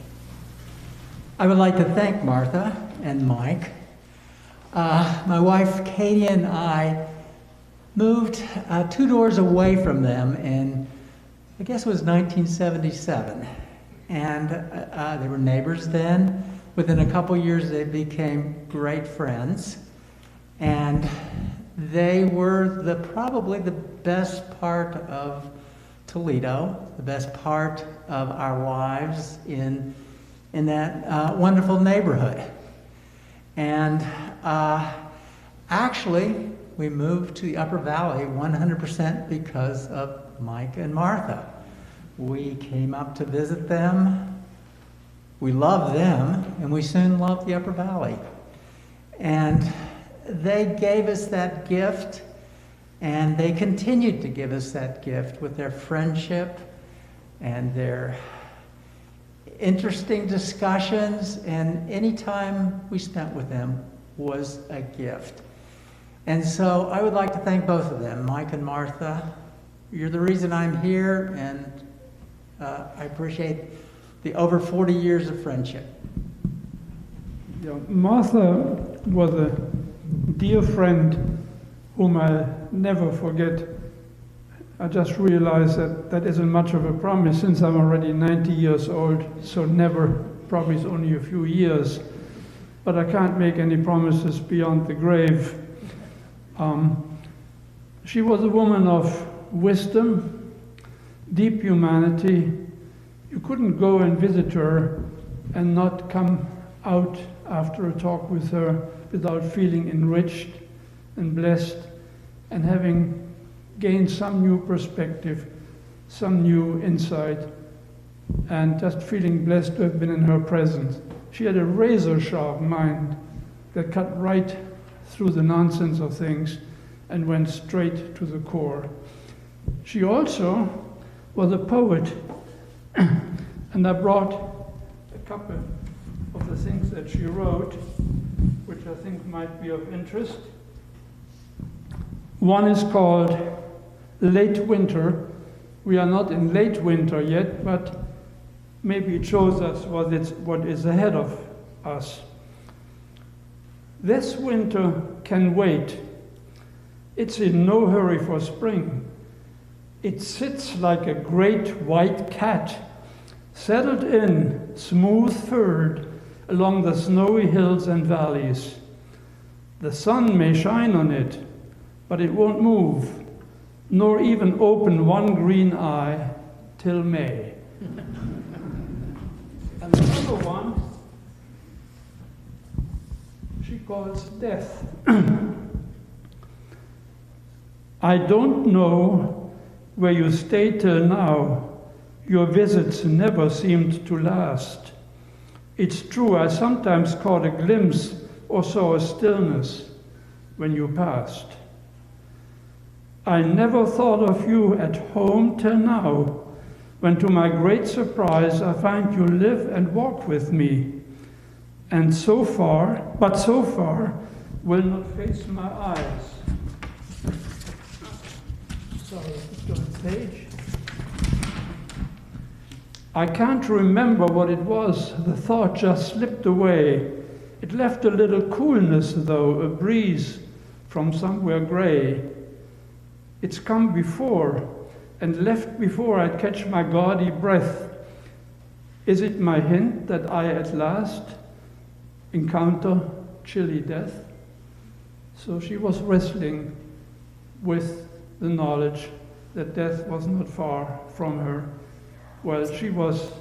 I would like to thank Martha and Mike. My wife Katie and I moved 2 doors away from them in, I guess it was 1977. And they were neighbors then. Within a couple years they became great friends. And they were probably the best part of Toledo, the best part of our lives in that wonderful neighborhood. And actually, we moved to the Upper Valley 100% because of Mike and Martha. We came up to visit them. We loved them, and we soon loved the Upper Valley. And they gave us that gift, and they continued to give us that gift with their friendship and their interesting discussions, and any time we spent with them was a gift. And so I would like to thank both of them, Mike and Martha. You're the reason I'm here, and I appreciate the over 40 years of friendship.
Yeah, Martha was a dear friend whom I'll never forget. I just realized that isn't much of a promise since I'm already 90 years old, so never promise only a few years. But I can't make any promises beyond the grave. She was a woman of wisdom, deep humanity. You couldn't go and visit her and not come out after a talk with her without feeling enriched and blessed and having gained some new perspective, some new insight, and just feeling blessed to have been in her presence. She had a razor-sharp mind that cut right through the nonsense of things and went straight to the core. She also was a poet, and I brought a couple of the things that she wrote, which I think might be of interest. One is called Late Winter. We are not in late winter yet, but maybe it shows us what is ahead of us. This winter can wait. It's in no hurry for spring. It sits like a great white cat, settled in, smooth-furred, along the snowy hills and valleys. The sun may shine on it, but it won't move, nor even open one green eye till May. And the other one, she calls death. I don't know where you stay till now. Your visits never seemed to last. It's true, I sometimes caught a glimpse or saw a stillness when you passed. I never thought of you at home till now, when to my great surprise I find you live and walk with me, and so far will not face my eyes. Sorry, just on the page. I can't remember what it was. The thought just slipped away. It left a little coolness, though, a breeze from somewhere gray. It's come before and left before I'd catch my gaudy breath. Is it my hint that I at last encounter chilly death? So she was wrestling with the knowledge that death was not far from her. Well, she was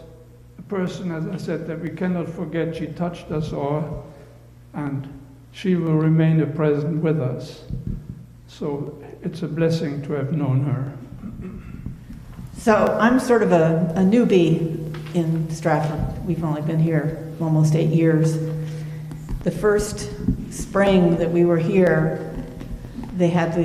a person, as I said, that we cannot forget. She touched us all, and she will remain a present with us. So it's a blessing to have known her.
So I'm sort of a newbie in Strafford. We've only been here almost 8 years. The first spring that we were here, they had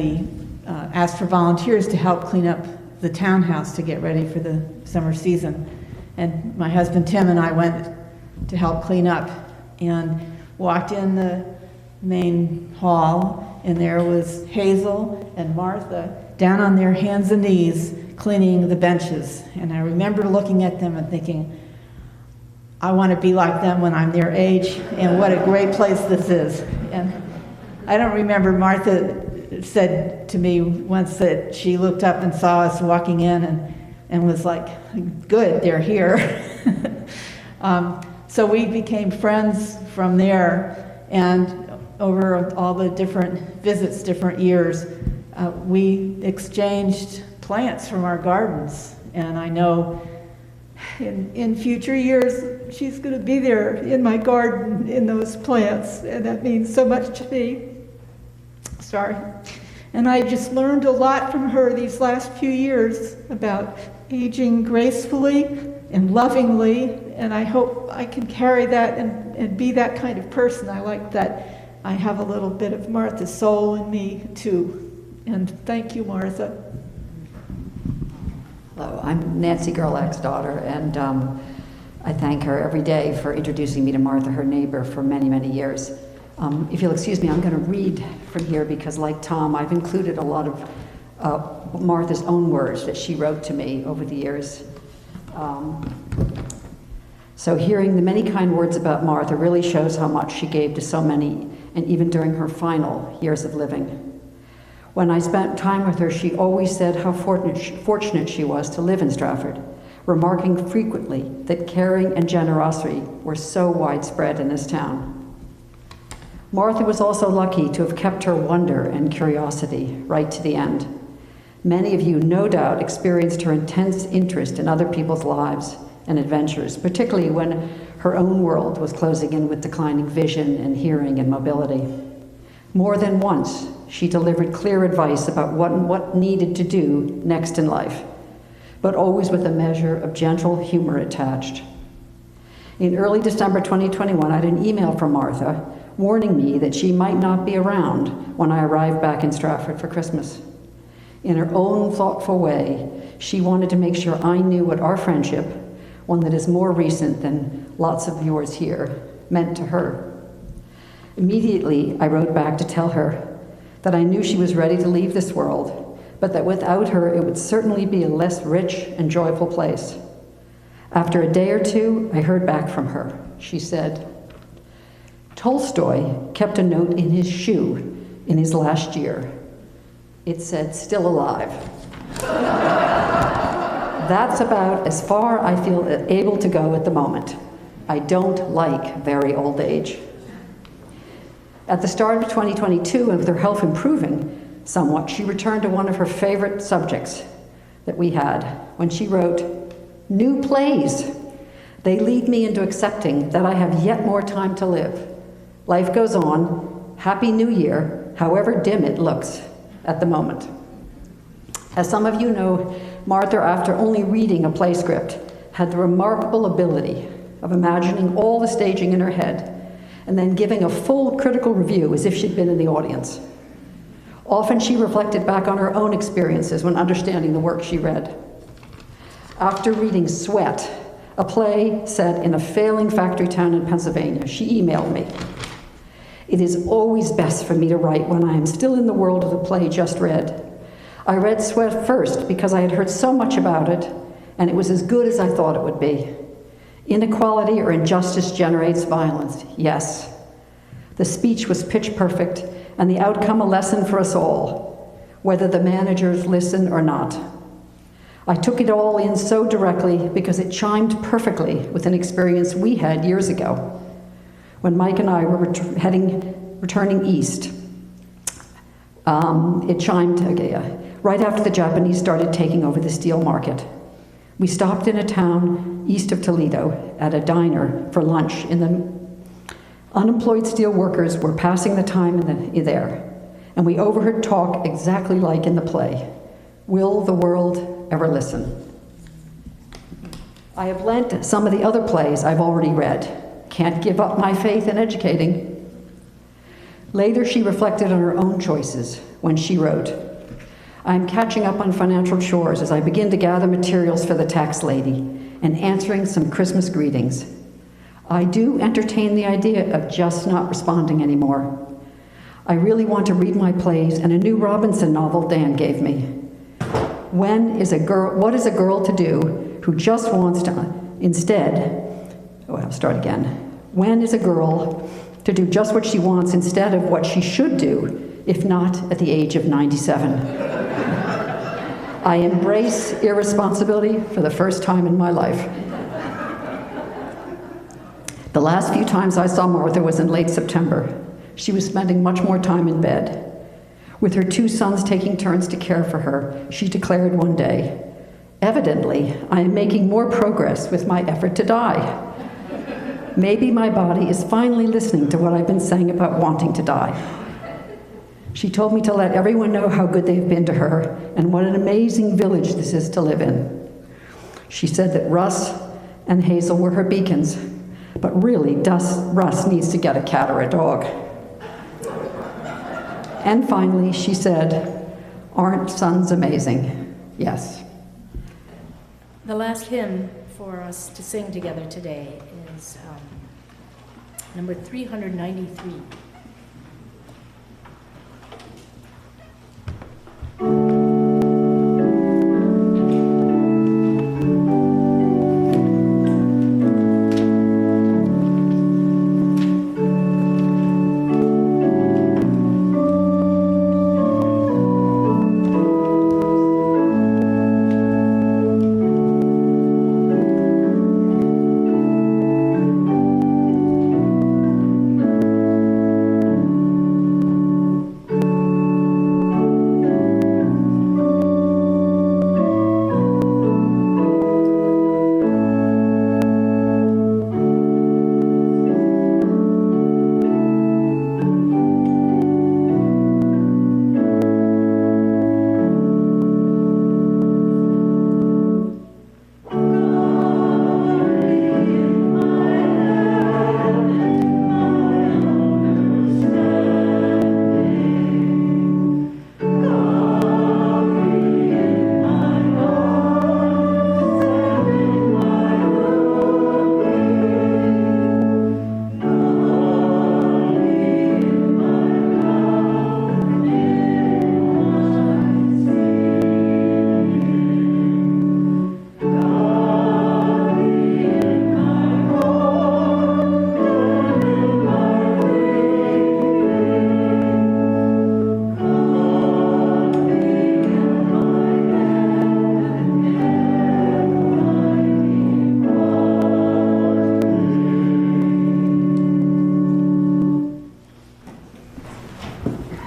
asked for volunteers to help clean up the townhouse to get ready for the summer season. And my husband Tim and I went to help clean up and walked in the main hall, and there was Hazel and Martha down on their hands and knees cleaning the benches. And I remember looking at them and thinking, I want to be like them when I'm their age, and what a great place this is. And I don't remember, Martha said to me once that she looked up and saw us walking in and was like, good, they're here. So we became friends from there, and over all the different visits, different years, we exchanged plants from our gardens. And I know in future years, she's going to be there in my garden in those plants, and that means so much to me. Sorry. And I just learned a lot from her these last few years about aging gracefully and lovingly, and I hope I can carry that and be that kind of person. I like that I have a little bit of Martha's soul in me, too. And thank you, Martha.
Hello, I'm Nancy Gerlach's daughter, and I thank her every day for introducing me to Martha, her neighbor, for many, many years. If you'll excuse me, I'm going to read from here because, like Tom, I've included a lot of Martha's own words that she wrote to me over the years. So hearing the many kind words about Martha really shows how much she gave to so many, and even during her final years of living. When I spent time with her, she always said how fortunate she was to live in Strafford, remarking frequently that caring and generosity were so widespread in this town. Martha was also lucky to have kept her wonder and curiosity right to the end. Many of you, no doubt, experienced her intense interest in other people's lives and adventures, particularly when her own world was closing in with declining vision and hearing and mobility. More than once, she delivered clear advice about what needed to do next in life, but always with a measure of gentle humor attached. In early December 2021, I had an email from Martha warning me that she might not be around when I arrived back in Strafford for Christmas. In her own thoughtful way, she wanted to make sure I knew what our friendship, one that is more recent than lots of yours here, meant to her. Immediately, I wrote back to tell her that I knew she was ready to leave this world, but that without her, it would certainly be a less rich and joyful place. After a day or two, I heard back from her. She said, Tolstoy kept a note in his shoe in his last year. It said, still alive. That's about as far I feel able to go at the moment. I don't like very old age. At the start of 2022, and with her health improving somewhat, she returned to one of her favorite subjects that we had when she wrote, "New plays. They lead me into accepting that I have yet more time to live. Life goes on. Happy New Year, however dim it looks at the moment." As some of you know, Martha, after only reading a play script, had the remarkable ability of imagining all the staging in her head and then giving a full critical review as if she'd been in the audience. Often she reflected back on her own experiences when understanding the work she read. After reading Sweat, a play set in a failing factory town in Pennsylvania, she emailed me. "It is always best for me to write when I am still in the world of the play just read. I read Sweat first because I had heard so much about it, and it was as good as I thought it would be. Inequality or injustice generates violence, yes. The speech was pitch perfect, and the outcome a lesson for us all, whether the managers listen or not. I took it all in so directly because it chimed perfectly with an experience we had years ago when Mike and I were returning east. It chimed right after the Japanese started taking over the steel market. We stopped in a town east of Toledo at a diner for lunch. The unemployed steel workers were passing the time there, and we overheard talk exactly like in the play. Will the world ever listen? I have lent some of the other plays I've already read. Can't give up my faith in educating. Later, she reflected on her own choices when she wrote, "I'm catching up on financial chores as I begin to gather materials for the tax lady and answering some Christmas greetings. I do entertain the idea of just not responding anymore. I really want to read my plays and a new Robinson novel Dan gave me. What is a girl to do who just wants to When is a girl to do just what she wants instead of what she should do, if not at the age of 97? I embrace irresponsibility for the first time in my life." The last few times I saw Martha was in late September. She was spending much more time in bed. With her 2 sons taking turns to care for her, she declared one day, "Evidently, I am making more progress with my effort to die. Maybe my body is finally listening to what I've been saying about wanting to die." She told me to let everyone know how good they've been to her and what an amazing village this is to live in. She said that Russ and Hazel were her beacons, but really Russ needs to get a cat or a dog. And finally, she said, "Aren't sons amazing?" Yes.
The last hymn for us to sing together today is number 393.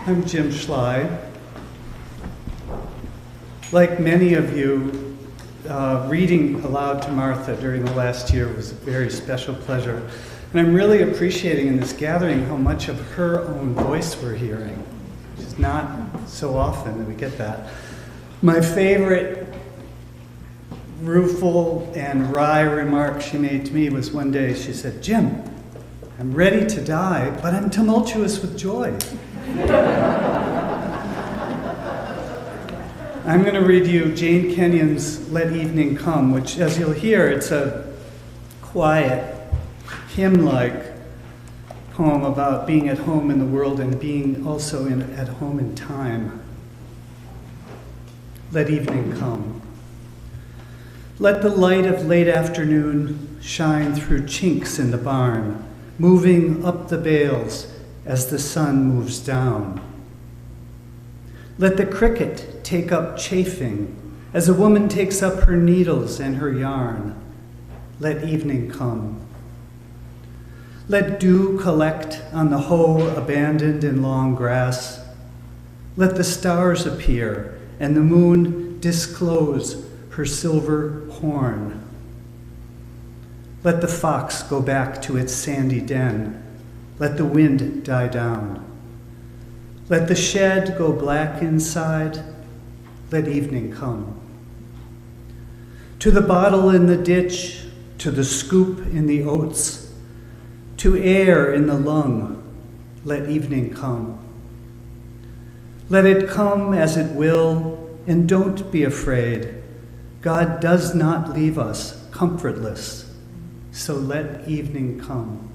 I'm Jim Schley. Like many of you, reading aloud to Martha during the last year was a very special pleasure. And I'm really appreciating in this gathering how much of her own voice we're hearing. It's not so often that we get that. My favorite rueful and wry remark she made to me was one day she said, "Jim, I'm ready to die, but I'm tumultuous with joy." I'm going to read you Jane Kenyon's Let Evening Come, which, as you'll hear, it's a quiet, hymn-like poem about being at home in the world and being also at home in time. Let evening come. Let the light of late afternoon shine through chinks in the barn, moving up the bales as the sun moves down. Let the cricket take up chafing as a woman takes up her needles and her yarn. Let evening come. Let dew collect on the hoe abandoned in long grass. Let the stars appear and the moon disclose her silver horn. Let the fox go back to its sandy den. Let the wind die down. Let the shed go black inside. Let evening come. To the bottle in the ditch, to the scoop in the oats, to air in the lung, let evening come. Let it come as it will, and don't be afraid. God does not leave us comfortless, so let evening come.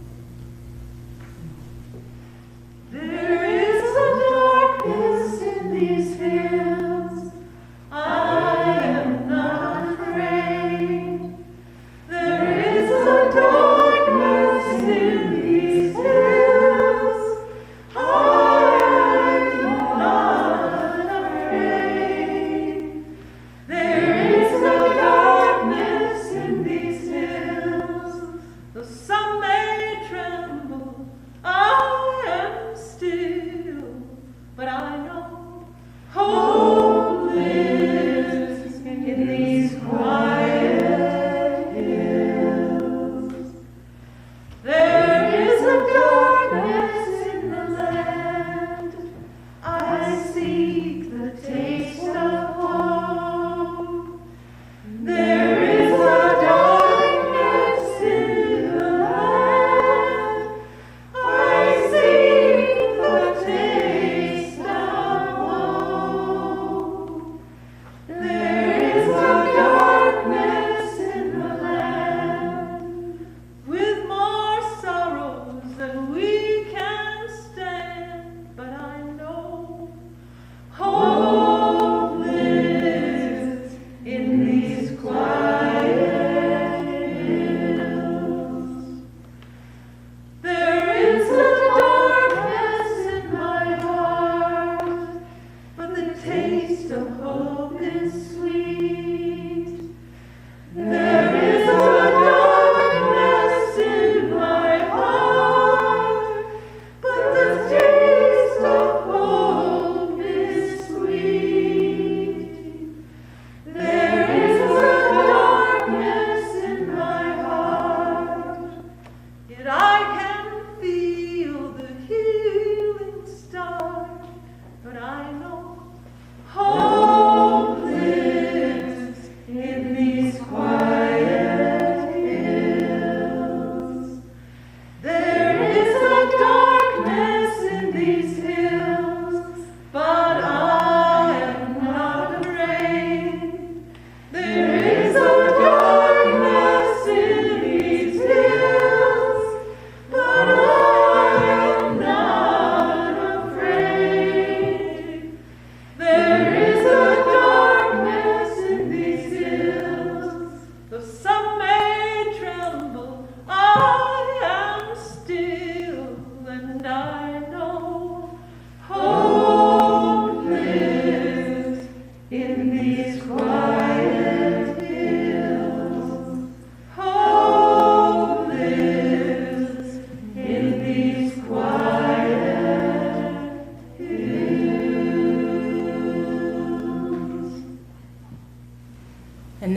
There is a darkness in these hills, I am not afraid. There is a darkness in these hills, I am not afraid. There is a darkness in these hills, though some may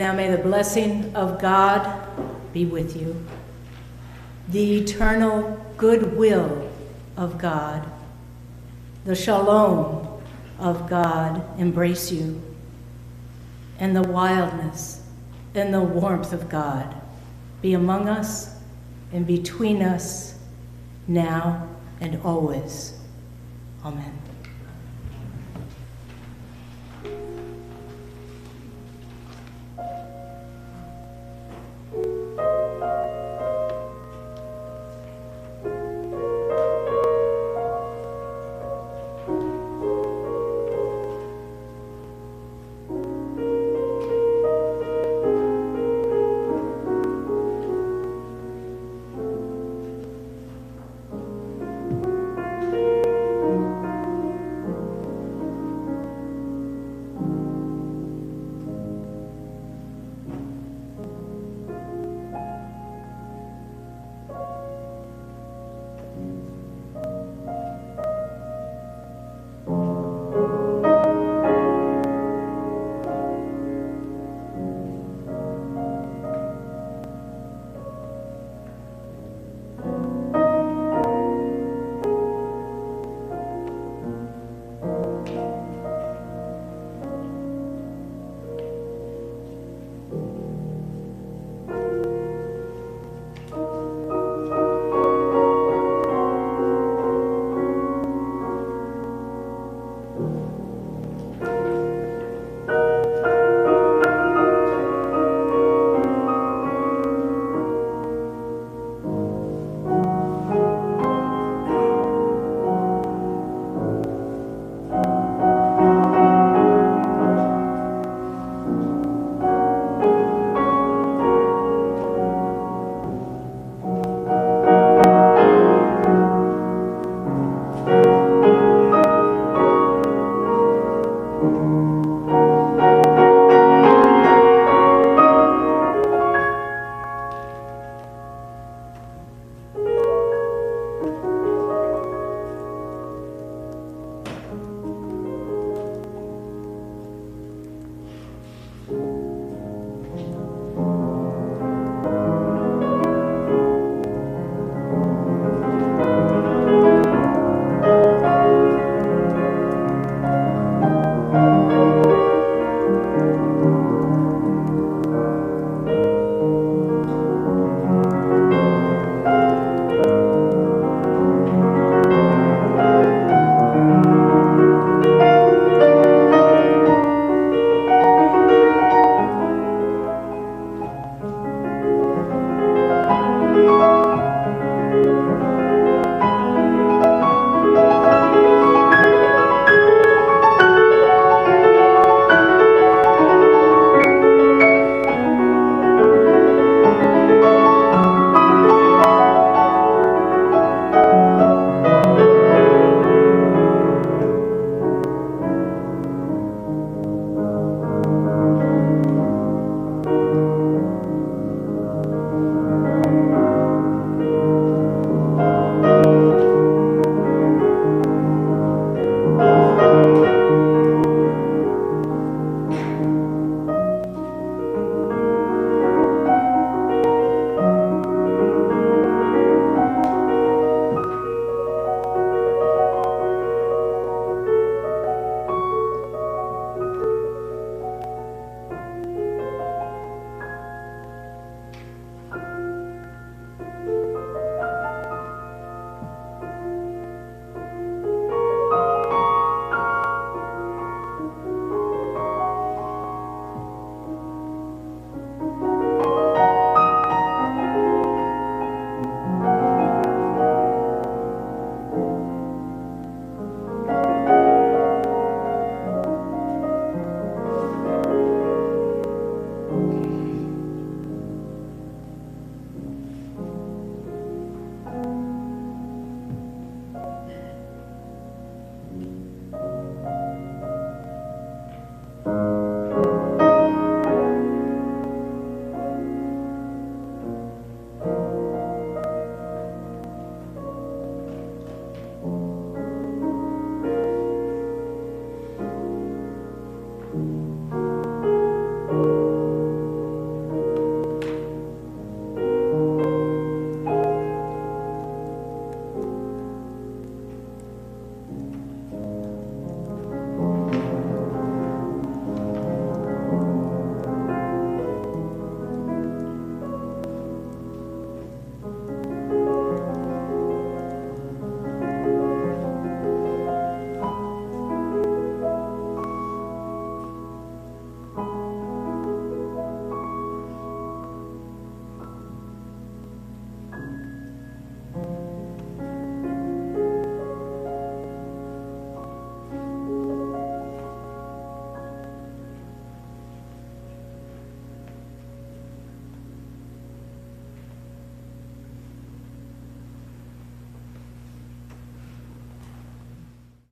Now may the blessing of God be with you. The eternal goodwill of God, the shalom of God embrace you, and the wildness and the warmth of God be among us and between us now and always. Amen.